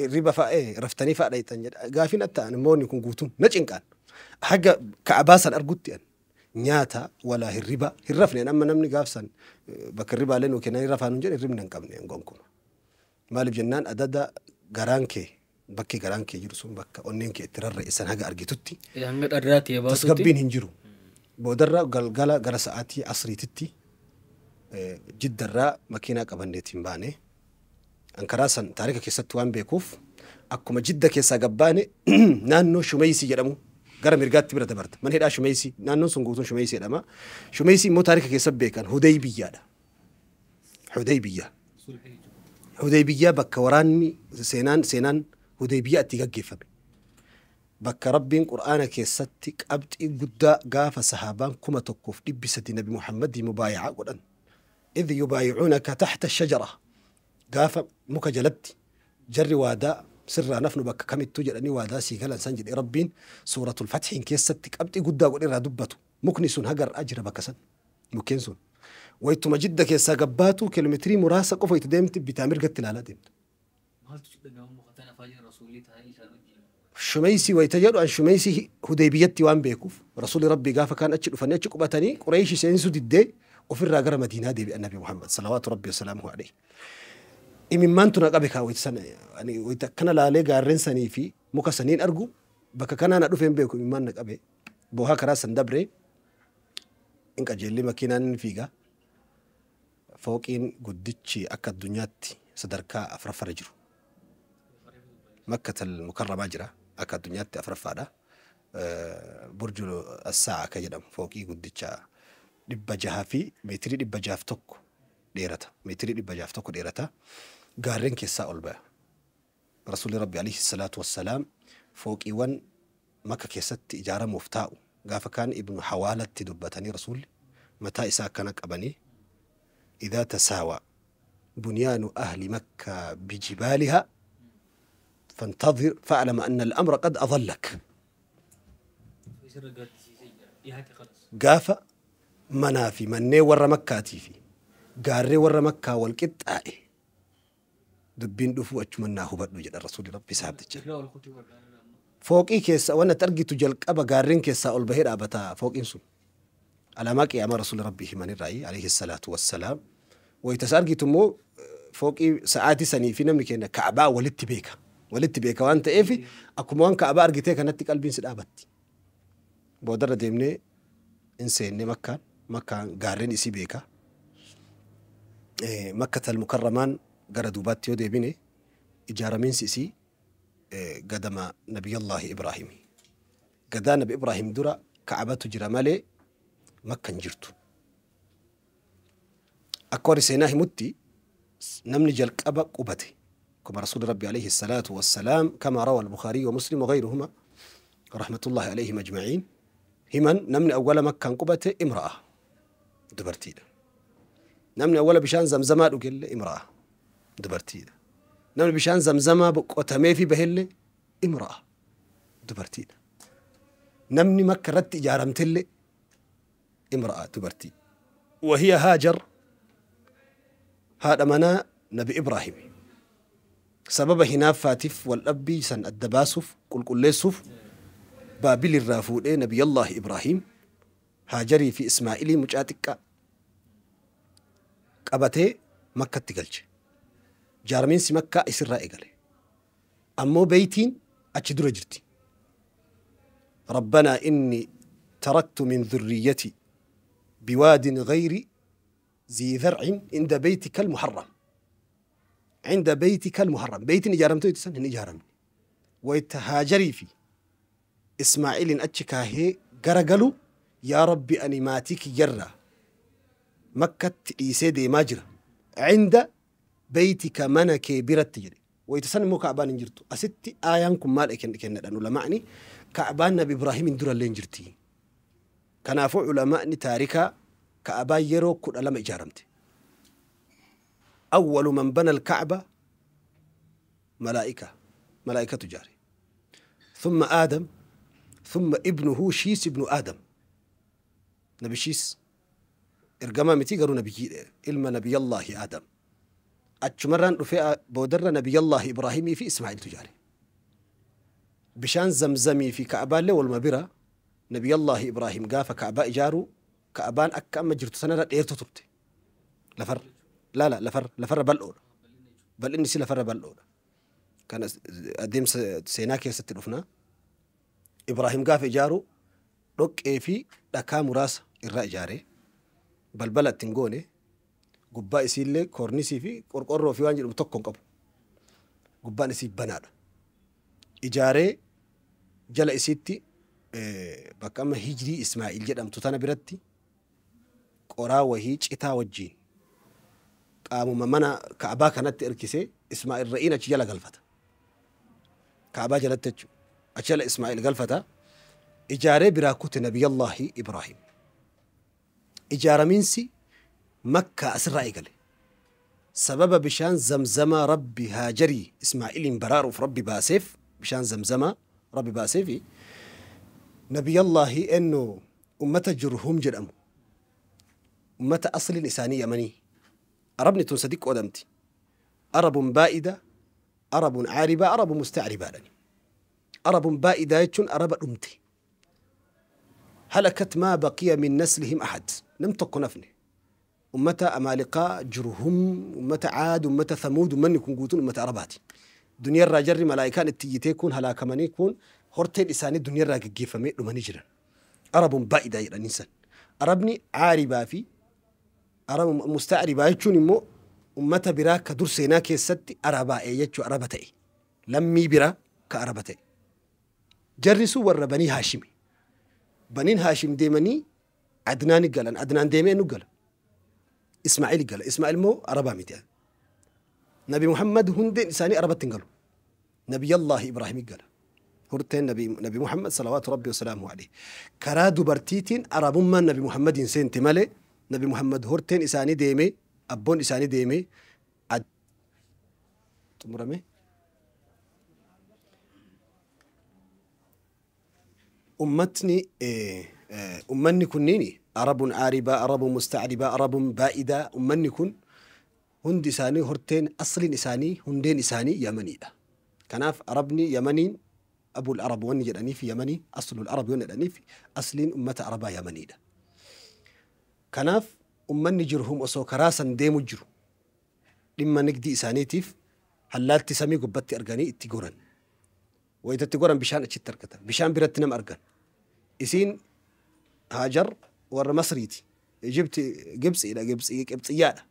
B: ربا فاء رفتني فاء ليتان قافين أتان موني يكون قوتون نجين كان حاجة كعباسا أرقوتي نياتا ولا الربا الرفني أما نمني قافسا بك الربا لين وكنا يرفع نجين الربنا نقبني نقومكم مالي بجنان أدادا غرانكي بكي غرانكي جرسون بكا أونينكي اترار رئيسان حاجة أرقيتوتي
A: هنگد أدراتي يا باسوتي
B: تسقبين هنجرو بودرا قلقلا قرساعتي عصري تتي جدة الراء مكينة قبنيتين باني أنكراسا تاريخ كيست وان بيكوف أكما جدة كيسا قباني نانو شميسي جرمو قرم إرقات تبرة دبرت من هيدا شميسي نانو سنقوتون شميسي لما شميسي مو تاريخ كيسب بيكان هديبية دا هديبية بك وراني سينان هديبية تيقفم بك ربين قرآن كيستك أبتي قد قاف صحابان كما تقف لبسة نبي محمد مبايعة قرآن إذ يبايعونك تحت الشجرة قاف مكجلت جري وادا سر نفن بك كم تجرني وادا سيقال سنجد ربين سورة الفتح كيستك أبتي قد قرآن دبتو مكنسون هجر أجر بكسن مكنسون ويتم جدك يساقباتو كيلومتري مراسة قفو يتديمت بتامير قتل على ديمت شميسي ويتجر عن شميسي هديبيتي وان بيكوف رسول ربي قاف كان أتشل فني أتشل قبتني قريش سينسو دي وفي الراجر مدينة دي بالنبي محمد صلوات ربي وسلامه عليه إمن ما أنتنا قبك ويتسنى يعني ويتكنا لا ليه قارن سني في مكسنين أرجو بك كان أنا أدفن بيكم إمن ما نقبه بوها كراس ندبره إنك جلي مكينان فيجا فوقين قدتشي أكا الدنياتي صدركا أفرف رجرو مكة المكرمة جرا أكا الدنياتي أفرف هذا برج الساعة كجدم فوقي قدتشا دبا جهافي متري دبا جافتوك ديرتا متري دبا جافتوك ديرتا قارن كيسا أولبا رسول ربي عليه الصلاة والسلام فوقي وان مكة كيست إجارة مفتاء قاف كان ابن حوالة دبتني رسول متى إسا كانك أبني إذا تساوى بنيان أهل مكة بجبالها فانتظر فاعلم أن الأمر قد أظلك قاف منافي مني ور مكاتي في قاري ور مكة والقطاء دبين دفو أجمناه بدو جد الرسول ربي سابتك فوقي كيسا وانا ترقي تجلق أبا قارين كيسا البهير أبتا فوق إنسو على ما قيام رسول ربي من الرأي عليه الصلاة والسلام ويتسارقي تمو فوقي ساعاتي سني في نملك إن كعباء ولدت بيكا وانت إيفي أكو موان كعباء أرقيتك نتك قلبين سدابتي بودر ديمني إنسان مكة قارين إسي بيكا مكة المكرمان قردوا باتيو ديبيني إجارة من سيسي قدم نبي الله إبراهيم قدا نبي إبراهيم درا كعبات جرمالي مكة نجرتو أكوري سيناه متي نمني جلق أبا قبتي كما رسول ربي عليه الصلاة والسلام كما روى البخاري ومسلم وغيرهما رحمة الله عليهم أجمعين همن نمني أول مكة قبتي امرأة دبرتينا نمني أول بشان زمزمات وقل امرأة دبرتينا نمني بشان زمزمة بقوتمي في بهل امرأة دبرتينا نمني مكة رت جارمتلي امرأة دبرتي وهي هاجر هذا منا نبي إبراهيم سبب هنا فاتف والأبي سن الدباسف كل ليسف بابل الرافود نبي الله إبراهيم هاجري في إسماعيل مجاتك قبته مكة تقلج جارمين سي مكة إسراء قال أمو بيتين أجدر جرتي ربنا إني تركت من ذريتي بواد غير ذي ذرع عند بيتك المحرم عند بيتك المحرم بيت نجارمتو يتسن نجارم ويتهاجري في إسماعيل أتشكاهي قرقلو يا ربي أني ماتيك جرى مكة إيسيدي ماجرة عند بيتك منك برت جري ويتسن مو كعبان انجرتو أستي آيانكم مالك كن لأنه لمعني كعبان نبي إبراهيم اندر اللي انجرتي كنافو علماء تاريكا كعبان يرو كل ألم إجارمتي أول من بنى الكعبة ملائكة جاري ثم آدم ثم ابنه شيس ابن آدم نبي شيس إرقما متي قالوا نبي الله آدم أتشمران رفع بودر نبي الله إبراهيم في إسماعيل تجاري بشان زمزمي في كعبان والمبرة نبي الله إبراهيم قاف كعباء جارو كعبان أكام مجرد سنة ديرتو تبتي لفر لا لفر بل إني سي لفر بالأولى كان أديم سيناكي ستلفنا إبراهيم قاف جارو روك في دكا مراس الرأي جاري بلبلة تنقوني gubbaa isiillee koornisii fi qorqorroo fi waan jedhamu tokko hin qabu. Gubbaan isii banaadha. Ijaaree jala isiitti bakka amma hijrii Ismaa'il jedhamtu tana biratti qoraa wahii citaa wajjiin qaamuma mana Kaabaa kanatti erkisee Ismaa'il ra'iin achi jala galfata. Kaabaa jalatti jechuudha. Achi jala Ismaa'il galfata. Ijaaree biraa kute Nabiyyallahi Ibraahim. Ijaaramiinsi Makkaa asirraa eegale. Sababa bishaan zamzamaa Rabbi Haajarii Ismaa'iliin baraaruuf Rabbi baaseef bishaan zamzamaa Rabbi baaseefi Nabiyyallahi ennu ummata Jurhum jedhamu ummata asliin isaanii Yamanii. Arabni tun sadi qoodamti. Arabun baa'ida, Arabun caaribaa, Arabun musta'ribaadhani. Arabun baa'ida jechuun Araba dhumte. هلكت ما بقي من نسلهم أحد لم تكن أفني أمة أمالقة جرهم أمة عاد أمة ثمود من يكون قوتون أمة أرباتي دنيا الراجر ملائكان التيجي يكون هلاك من يكون هرتين إساني دنيا الراجل جيف ميت لمن يجرا أرب بائدة إلى الإنسان أربني عاربة في أرب مستعربة يجون مو أمة برا كدور سيناك الست أربا يجوا أربتي لم يبرا كأربتي جرسوا وربني هاشمي بنين هاشم ديمني عدنان قال عدنان ديمين قال إسماعيل قال إسماعيل مو أربع مئة نبي محمد هند إنساني أربع تنقلوا نبي الله إبراهيم قال هرتين نبي محمد صلوات ربي وسلامه عليه كرادو برتيتين أرب ما نبي محمد إنسان تملي نبي محمد هرتين إنساني ديمي أبون إنساني ديمي تمرمي أمتني أمني كنيني عرب عاربة عرب مستعربة عرب بائدة أمني كن هند إساني هرتين أصل إساني هندين إساني يمني ده كناف عربني يمني أبو العرب وني جدني في يمني أصل العرب وني جدني في أصل أمة عربا يمني ده كناف أمني جرهم أسوكراسا ديمو جرو لما نقدي إساني تيف هلال تسمي قبتي أرغاني اتقورن ويتتقورن بشان اتشتركتا بشان برتنم أرغان إسين هاجر ور مصريتي جبت جبس إلى جبس إيانا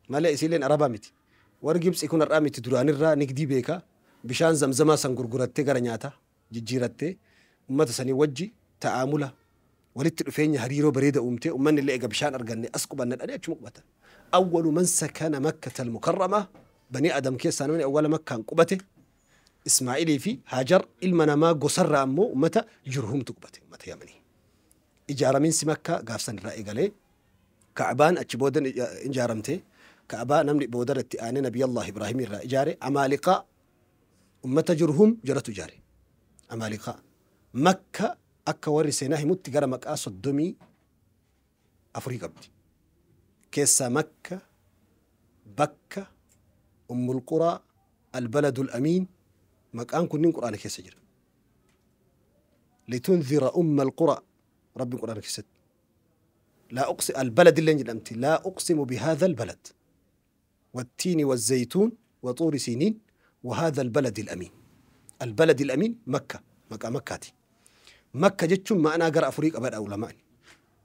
B: ما لا إسيلين أربعة متي ور جبس يكون أربعة متي دران الرا نقدي بيكا بشان زمزمة سنغرغرتة غرنياتا جيرتة أمة سني وجي تعامله ولت فين هريرو بريدة أمتي ومن اللي إجا بشان أرجعني أسقط أن الأريج مقبته أول من سكن مكة المكرمة بني آدم كيس سنوني أول مكة قبته إسماعيلي في هاجر المنما قصر أمو متى جرهم تقبته متى يمني إجارة من سمكة قافسن الرأي قالي كعبان أتشبودن إنجارمتي كعبان نملي بودر التآني نبي الله إبراهيم الرأي جاري عمالقة أمة جرهم جرت جاري عمالقة مكة أكا ورسيناه مت جرى مكة صدمي أفريقيا بدي كيسا مكة بكة أم القرى البلد الأمين مكان كنين قرآن كيسا جرى لتنذر أم القرى رب قرآن كيسا لا أقسم البلد اللي نجد لا أقسم بهذا البلد والتين والزيتون وطور سينين وهذا البلد الأمين البلد الأمين مكة مكاتي مكة جتشم ما أنا أقرأ أفريقيا بعد أولماني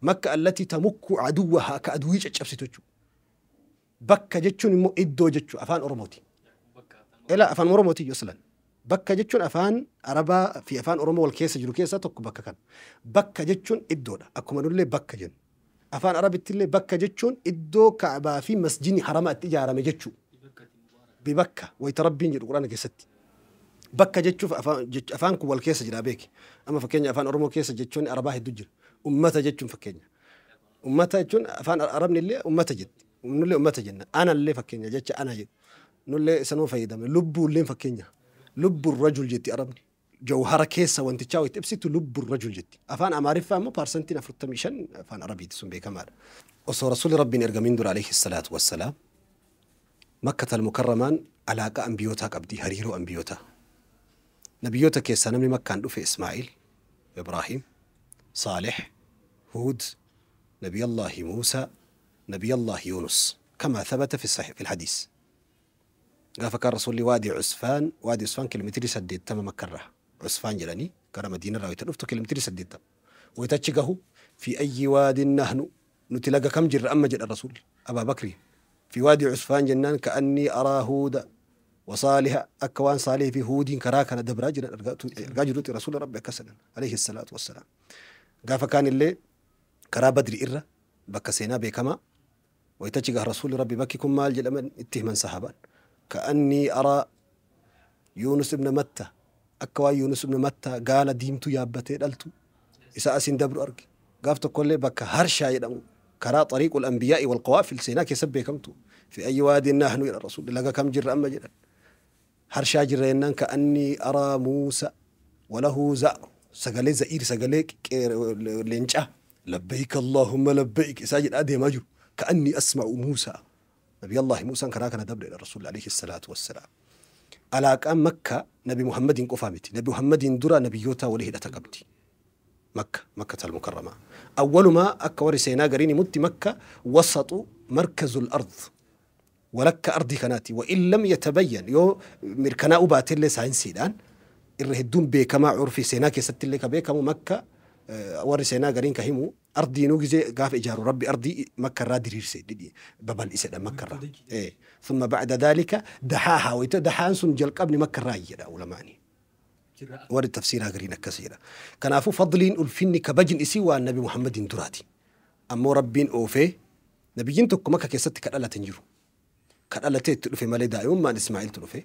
B: مكة التي تمك عدوها كأدويج أتشبستوجو بكة جتشم مو إدو جتشو أفان أورموتي إلا أفان أورموتي يصلا بكة جتشم أفان عربا في أفان أورمو والكيس جلو كيسة تكو بكة كان بكة جتشم إدو دا أكو منو اللي بكة جن أفان عربي تلي بكة جتشم إدو كعبا في مسجين حرامات تجارة مجتشو ببكة ويتربين جل القرآن كيستي بكة جتشوف أفانكو والكيس جرابيك أما فكينيا أفان أورمو كيس جتشون أرباه الدجر أمتا جتشون فكينيا أمتا جتشون أفان أربني اللي أمتا جد ونقول لي أمتا جنة أنا اللي فكينيا جتش أنا جد نقول لي سنو فايدة لب اللي فكينيا لب الرجل جدي أربني جوهر كيسة وانت تشاوي تبسيتو لب الرجل جدي أفان أمارفة مو بارسنتين أفرطميشن أفان أربي تسون بكمال وصور رسول ربي نرجمين دور عليه الصلاة والسلام مكة المكرمان علاقة أنبيوتا قبدي هريرو أنبيوتا نبيوتا كيسا نمني مكة في إسماعيل إبراهيم صالح هود نبي الله موسى نبي الله يونس كما ثبت في الصحيح في الحديث قال فكان رسول الله وادي عسفان كلمتين سديد تم مكة عسفان جلاني كان مدينة راوية نفتو كلمتين سديد تم ويتشقه في أي واد نحن نتلقى كم جر أما جر الرسول أبا بكر في وادي عسفان جنان كأني أرى هود وصالح أكوان صالح في هود كراكنا دبراجر رجل رسول ربي كسلا عليه الصلاة والسلام. قاف كان اللي كرا بدر إرة بكسينا بكما ويتجه رسول ربي بككم مال جلمن اتهما صحابا كأني أرى يونس بن متى أكوا يونس بن متى قال ديمتو يابتي دلتو إسا أسين دبر أرقي قافت كل بك هرشا يدمو كرا طريق الأنبياء والقوافل سيناك يسبي كمتو في أي واد نحن إلى الرسول لقى كم جر أما جر هرشا جرينان كأني أرى موسى وله زأر سقالي زئير سقالي لنجأ لبيك اللهم لبيك ساجد أدي ماجو كأني أسمع موسى نبي الله موسى كراكنا دبر إلى الرسول عليه الصلاة والسلام على كان مكة نبي محمد قفامتي نبي محمد درى نبيوتا وله تقبتي مكة المكرمة أول ما أكور سينا قريني مت مكة وسط مركز الأرض ولك أرضي كناتي وإن لم يتبين يو مركنا أباتل ساين سيدان الرهدون بكما عرفي سينا كيست لك بكما مكة ور سينا قرين كهمو أرضي نوجزي قاف إجار ربي أرضي مكة رادي ريرسي ببل إسد مكة إيه ثم بعد ذلك دحاها ويتدحان سنجل قبل مكة راية أولا معني ورد تفسيرها قرينة كثيرة كان أفو فضلين الفني كبجن إسي والنبي محمد دراتي أمو ربين أوفي نبيين تكو مكة كيست كالألا تنجرو كالألا تلفي مالي دائما ما إسماعيل تلفي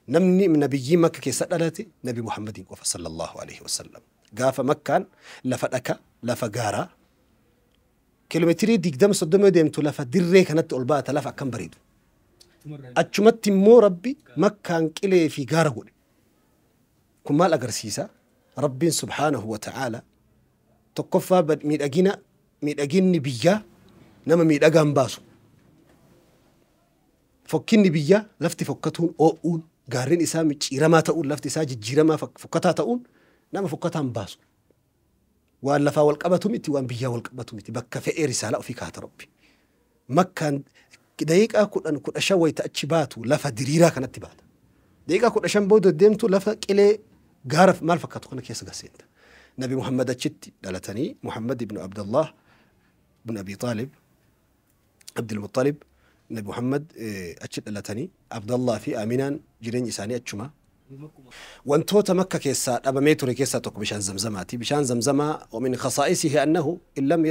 B: نمني من نبيين مكة كيست ألاتي نبي محمد قفا صلى الله عليه وسلم قاف مكان لفتك لفقارا كيلومتري ديك دم صدمه ديمتو لفا دري كانت أولباتا لفا كم بريدو أجمت مو ربي مكان كلي في قارا قولي كمال أقرسيسا ربي سبحانه وتعالى تقفى ميدأجين بيا نما ميدأجان باسو فكين بيا لفتي فكتون أون قارين إسامي جيرما تقول لفتي ساجي جيرما فكتا تقول نما فكتان باسو وان لفا والقبتو ميتي وان بيا والقبتو ميتي بكا في رسالة في كهات ربي مكان دقيقة كن أشوي تأتشباتو لفا دريرا كانت تبات دقيقة كن أشان بودو ديمتو لفا كلي قارف مال فكتو كنا كيس قسينت نبي محمد أتشتي دلتني محمد بن عبد الله بن أبي طالب عبد المطلب نبي محمد أتشت دلتني عبد الله في آمنان جرين إساني أتشما وانتوتا مكة كيسا أبا ميتوري كيسا توك بشان زمزماتي بشان زمزما ومن خصائصه أنه إن لم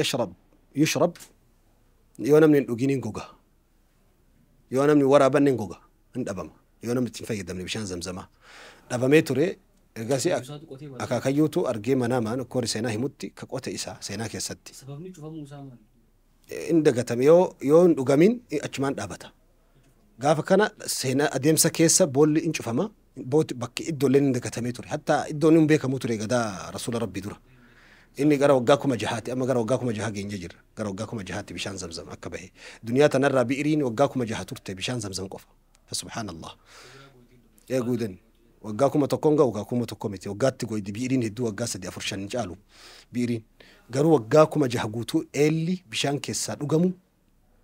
B: يشرب يونا من الأجينين جوجا يونا من ورا بنين جوجا عند أبما يونا من تنفيد من بشان زمزما أبا ميتوري قاسي أكاكيوتو أرجي منامان كوري سينا هموتي كقوة إسا سينا كيستي
A: سببني تفهم موسى
B: إن قتم يون أجامين أجمان أبدا قاف كنا سينا أديم سكيسة بول إنش فما بوت بك إدو لين قتم يتوري حتى إدو نيم بيك موتوري قدا رسول ربي دورا إني قرا وقاكم جهاتي أما قرا وقاكم جهاتي إنجر قرا وقاكم جهاتي بشان زمزم أكبه دنيا تنرى بئرين وقاكم جهاتورتي بشان زمزم قفا فسبحان الله يا جودن وقاكم تكونغا وقاكم تكوميتي وقاتي قويدي بيرين هدو وقاسة دي أفرشان نجالو بيرين قالوا وقاكم جهقوتو إلي بشان كيسا لقمو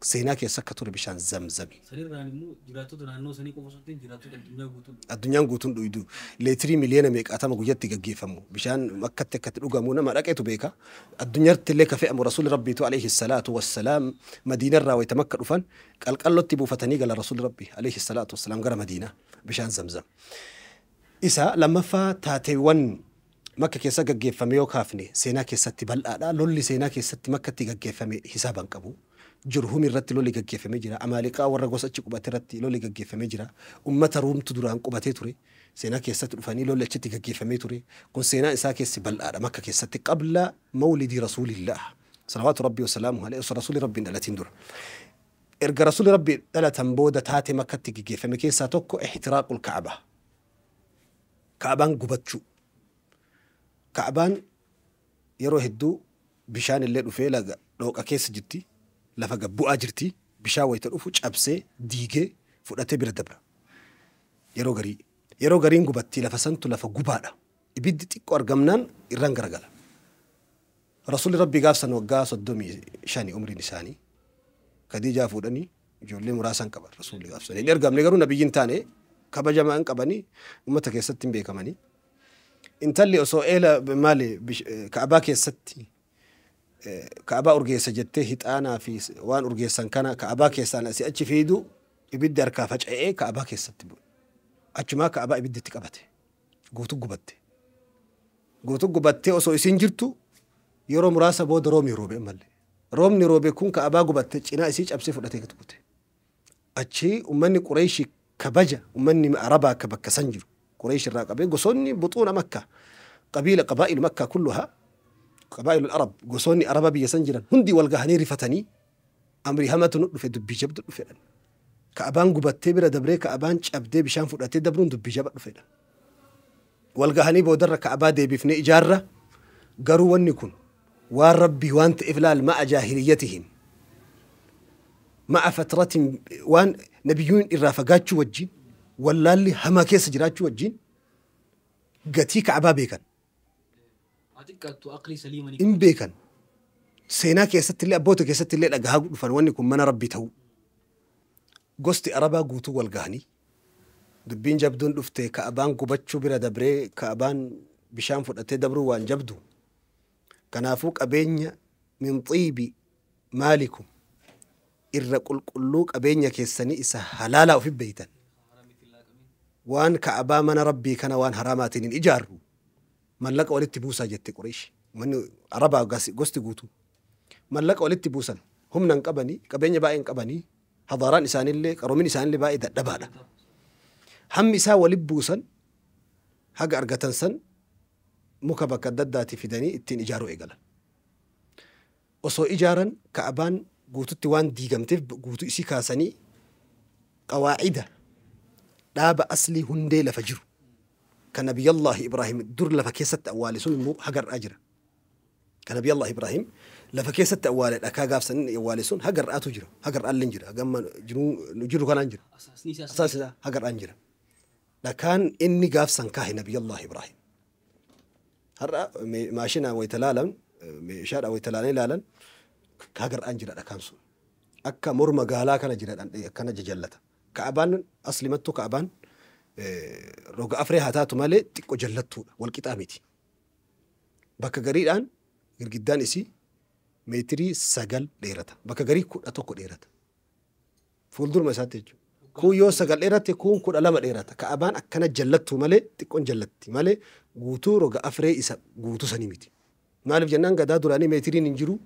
B: سينا كيسا كتور بشان زمزمي
A: سرير رانمو جراتو دنانو سني كوفسوتين جراتو
B: الدنيا قوتون دويدو لتري مليون ميك أتاما قويتي قجيفمو بشان مكة كتلقمو نما رأيتو بيكا الدنيا تلك في أمر رسول ربي تو عليه الصلاة والسلام مدينة راوي تمكة رفان قال تبو فتني قال رسول ربي عليه الصلاة والسلام قرا مدينة بشان زمزم إسا لما فا تاتيوان مكة كيسا قجيفمي وكافني سينا كيسا تبلأ لولي سينا كيسا مكة تقجيفمي حسابا قبو جرهم الرت لولي قجيفمي جرا أماليكا ورقوس أتشكوباتي رتي لولي قجيفمي جرا أمة روم تدران قباتي توري سينا كيسا تلفاني لولي أتشتي قجيفمي توري كون سينا إسا كيسا بلأ مكة كيسا قبل مولد رسول الله صلوات ربي وسلامه عليه رسول ربي التي ندر إرجع رسول ربي لا تنبودة تاتي مكة تقجيفمي كيسا توكو احتراق الكعبة كعبان قبتشو كعبان يرو هدو بشان اللي رفيه لو أكيس جتي لفقا بو أجرتي بشاوي تلوفو جابسي ديجي فؤلاته بردبرا يرو غرين قبتي لفسنتو لفقبانا إبدي تيكو أرقمنان إران غرقالا رسول ربي قافسا وقا صدومي شاني أمري نساني كديجا فوداني جولي مراسان كبر رسول قافسا إن أرقم نقرو نبيين تاني كبجا ما أنقبني أمتك يستين بيكماني انت اللي أسوئيلا بمالي كعباك يستي كعبا أرجيس جته أنا في وان أرجيس كان كعبا كيس أنا سأتش فيدو يبدي أركا فجأة إيه كعبا كيس تبون أتشما كعبا يبدي تكبته قوتو قبته قوتو قبته أصو يسنجرتو يرو مراسة بود رومي روبي مالي رومني روبي كون كعبا قبته أنا أسيج أبسي فرتك تقوته أتشي ومني قريشي كبجة ومني عربا كبك سنجر قريش الراقبين قصوني بطون مكة قبائل مكة كلها قبائل العرب قصوني عربا بيسنجرا هندي والقهني رفتني أمري همة في دبي جبد فعلا كأبان قبتي بلا دبري كأبان شابدي بشان فرأتي دبرون دبي جبد فعلا والقهني بودر كأبا دي بفني إجارة قروا ونكون والربي وانت إفلال مع جاهليتهم مع فترة وان نبيون الرافقات شو وجين ولا اللي هما كيس جرات شو وجين قتيك عبابيكا إن بيكن سيناك يا ست اللي أبوتك يا ست اللي أجهاق فنوانكم من ربي تو قصتي أربا قوتو والقهني دبين جبدون دفتي كأبان قبتشو بلا دبري كأبان بشان فرأتي دبرو وان جبدو كنافوك أبينيا من طيب مالكم إرقل قلوك أبينيا كيساني إسا حلالا وفي بيتا وان كأبا من ربي كان وان حراماتين إجارو من لك ولدت بوسا جت قريش من عربا قصتي قوتو من لك ولدت بوسا هم ننقبني كبينيا باين قبني حضاران إسان اللي كرومين إسان اللي باي دبالا هم إسا ولد بوسا حق أرقتن سن مكبك الدداتي في دني التين إجارو إيقالا وصو إجارا كأبان قوتو التوان ديقمتف قوتو إسي كاساني قواعده داب أصلي هندي لفجرو كنبي الله إبراهيم الدر لفكيسة أوالي سن هجر أجر كنبي الله إبراهيم لفكيسة أوالي أكا قاف سن أوالي سن هجر أتجر هجر ألنجر أجمع جرو كان أنجر أساسا هجر أنجر لكان إني قاف سن كاه نبي الله إبراهيم هرا ماشينا ويتلالن مشار ويتلالن لالن هجر أنجر لكان سن أكا مرمى قالا كان جرا كان ججلته كأبان أصلي متو كأبان روغا أفري هاتاتو مالي تيكو جلتو والكتاميتي بكا غريدان غرقدان إسي ميتري ساقل ديرتا بكا غريد كود أتوكو ديرتا فولدور مساتيجو كو يو ساقل ديرتا كون كود ألاما ديرتا كأبان أكنا جلتو مالي تيكون جلتي مالي غوتو روغا أفري إسا غوتو سنيميتي مالي جنان قدا دوراني ميتري ننجرو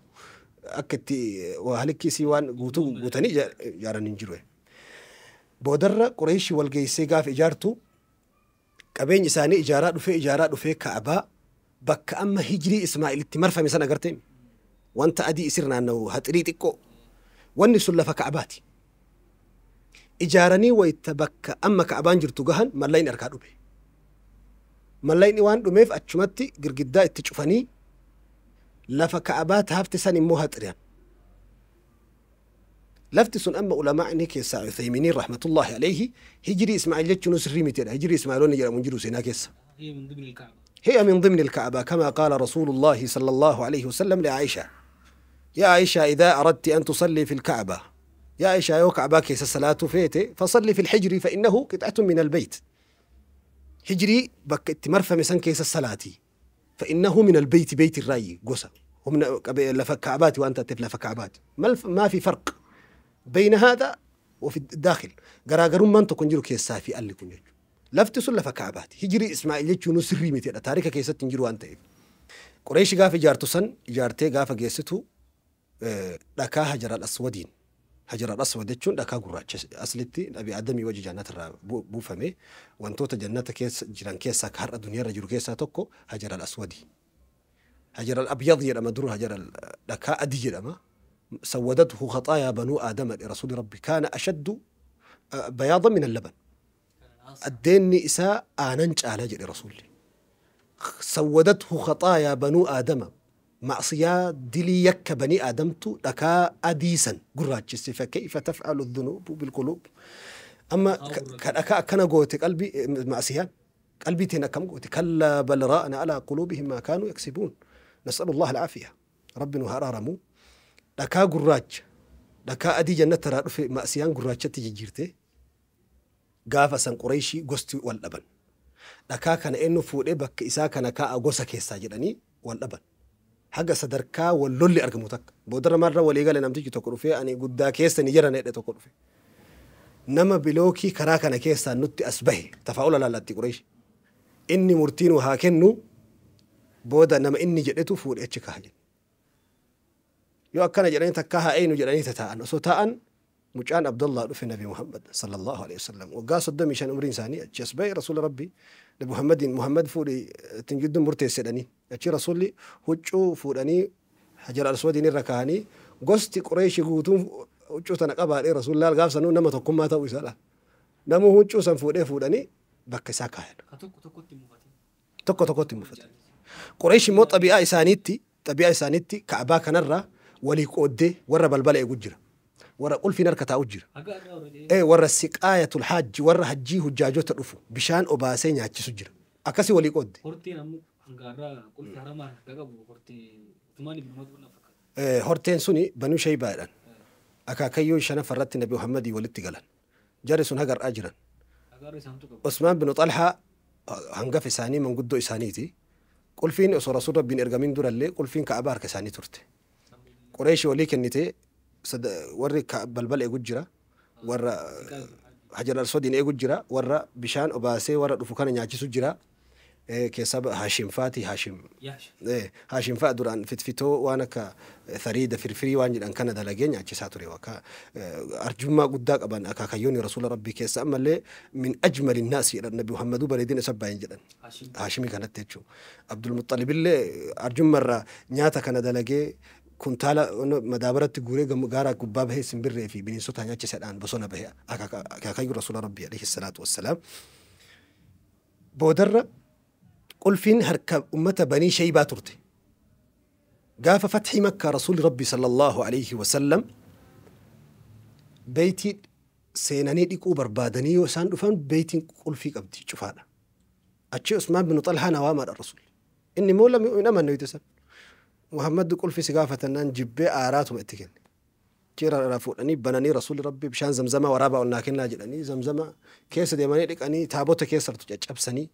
B: أكتي وهالكي سيوان غوتو غوتاني جارا ننجرو بودر قريش والجيسي قاف إجارته كبين إساني إجارات وفي كعباء بك أما هجري إسماعيل التمر فمسنا قرتين وانت أدي إسرنا أنه هتريتكو واني سلفة كعباتي إجارني ويتبك أما كعبان جرتو قهن ملاين أركادو بي ملاين وان دميف أتشمتي قرقداء التشوفاني لفا كعبات هافتساني مو هتريان لفتسون أما علماء نيكيس عثيمين رحمة الله عليه هجري إسماعيل جتشنو سريمتين هجري إسماعيلون يجرى منجرو سيناكيس
A: هي من ضمن الكعبة
B: هي من ضمن الكعبة كما قال رسول الله صلى الله عليه وسلم لعائشة يا عائشة إذا أردت أن تصلي في الكعبة يا عائشة يو كعبة كيس الصلاة فيتي فصلي في الحجر فإنه قطعة من البيت هجري بك اتمرفة مسان كيس الصلاة فإنه من البيت بيت الرأي قصة ومن لفكعبات وأنت تفلفكعبات ما في فرق بين هذا وفي الداخل قراقرون من تكون جرو كيسا في اللي كن يجو لفت سلة فكعبات هجري إسماعيل يجو سري متى تاريخ كيسا تنجرو أنت قريش قاف جارتو سن جارتي قاف جيستو لكا هجر الأسودين هجر الأسود يجون لكا قراش أصلتي أبي آدمي وجه جنات بو فمي وانتو تجنات كيس جران كيسا كهر الدنيا رجل كيسا توكو هجر الأسودي هجر الأبيض يرمى درو هجر لكا أدي يرمى سودته خطايا بنو آدم لرسول ربي كان أشد بياضا من اللبن الدين إساء آننج على جل رسولي سودته خطايا بنو آدم معصية دلي يك بني آدمت لكا أديسا قراجس فكيف تفعل الذنوب بالقلوب أما كان قوتي قلبي معصيان قلبي تنا كم قوتي كلا بل رأنا على قلوبهم ما كانوا يكسبون نسأل الله العافية ربنا هرارمو لكا قراج لكا أدي جنة ترى في مأسيان قراجة تجيرته قافا سن قريشي قستي واللبن لكا كان إنه فوق بك إسا كان كا أقوسا كيسا جراني واللبن haga sadarkaa wallolli argamu takka boodarra marra walii gale namtichi tokko dhufee ani guddaa keessa ni jira nedhe tokko dhufe nama bilookii karaa kana keessaa nutti as bahe tafaa'ula laallatti Quraysh inni murtiin haa kennu booda nama inni jedhetu fuudhee achi kaa'a yoo akkana jedhanii takka haa eeynu jedhanii taa'an osoo taa'an mucaan Abdullah dhufe Nabi Muhammad sallallahu alaihi wasallam waggaa 35 umriin isaanii achi as bahe rasuula rabbii Nabi Muhammad fuudhee tingidduu murteessedhanii achi rasuulli huccuu fuudhanii hajar al-aswadiin irra kaa'anii gosti Quraysh guutuun huccuu tana qabaadhee rasuullaal gaafsanuu nama tokkummaa ta'uu isaadha namu huccuu san fuudhanii bakka isaa kaayan tokko tokkotti mufatan Quraysh immoo xabi'aa isaaniitti Ka'baa kanarraa walii qooddee warra balbala eegu jira warra qulfiin harka taa'u jira warra siqaayatul hajji warra hajjii hujjaajota dhufu bishaan obaasee nyaachisu jira akkasi walii qoodde horteen suni banuu shaybaadhaan akaakayyoo shanafarratti Nabi Muhammadii walitti galan jarri sun hagar'aa jiran Usmaan bin Xalhaa hangafa isaanii manguddoo isaaniiti qulfiin osoo rasuul rabbiin ergamin durallee qulfiin Ka'baa harka isaanii turte Quraysh walii kennite warri balbala eegu jira warra hajar al-aswadiin eegu jira warra bishaan obaasee warra dhufu kana nyaachisu jira keessa Haashim faati Haashim faa duraan fitfitoo waan akka thariida firfirii waan jedhan kana dalagee nyaachisaa ture akka arjummaa guddaa qaban akaakayyoonni rasuula rabbii keessa ammallee min ajmali naasi jedhan Nabi Muhammaduu bareedina isa baay'een jedhan Haashimii kanatti jechuun Abdul Muxxalibillee arjummarraa nyaata kana dalagee kuntaala madaabaratti guuree gaara gubbaa bahee simbirree fi bineensota nyaachisadhaan bosona bahee akaakayyuu rasuula rabbii alayhi salaatu wassalaam boodarra qulfiin harka ummata banii shaybaa turte gaafa fathii makkaa rasuuli rabbii sallallahu alayhi wasallam beeytii seenanii dhiquu barbaadanii yoo isaan dhufan beeytiin qulfii qabdi cufaadha achi Usmaan bin Xalhaa nawaamaadha rasuul inni immoo lam yu'min amanna yutisan Muhammad qulfi si gaafatannaan jibbee aaraatuma itti kenne jira fuudhanii bananii rasuuli rabbii bishaan zamzama waraabaa onnaa kennaa jedhanii zamzama keessa deemanii dhiqanii taabota keessartu caccabsanii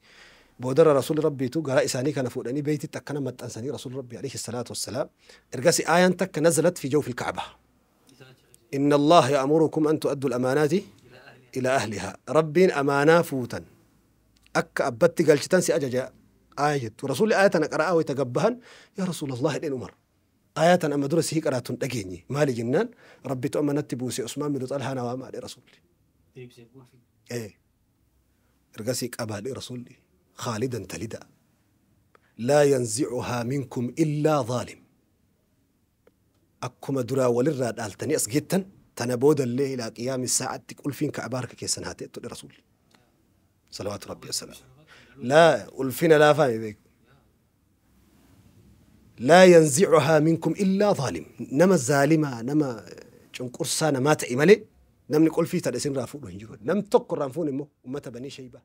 B: boodara rasuuli rabbiitu garaa isaanii kana fuudhanii beeytitti akkana maxxansanii rasuuli rabbii alayhi salaatu wassalaam ergasi aayaan takka nazalat fi jawfi al-Ka'bah inna Allah ya'murukum an tu'addu al-amaanaati ila ahliha rabbiin amaanaa fuutan akka abbatti galchitan si ajaja آية ورسول آية أنا قرأها ويتقبهن يا رسول الله إلين عمر آية أنا مدرسة هي قرأتون دقيني مالي جنان ربي تؤمن نتبوسي عثمان بن طلحة نوام على رسول إيه رقسيك أبا لرسول خالدا تلدا لا ينزعها منكم إلا ظالم أكما درا وللراد آلتني أسجدتن تنبود الليل إلى قيام الساعة تقول فين كأبارك كيسن هاتيتو لرسول صلوات ربي السلام لا ألفنا لا فاهم ذيك لا ينزعها منكم إلا ظالم نما الظالمة نما جنقرصانا ما تأملي نم نقول فيه تلسين رافون هنجرون نم تقر رافون مو ومتى بني شيبة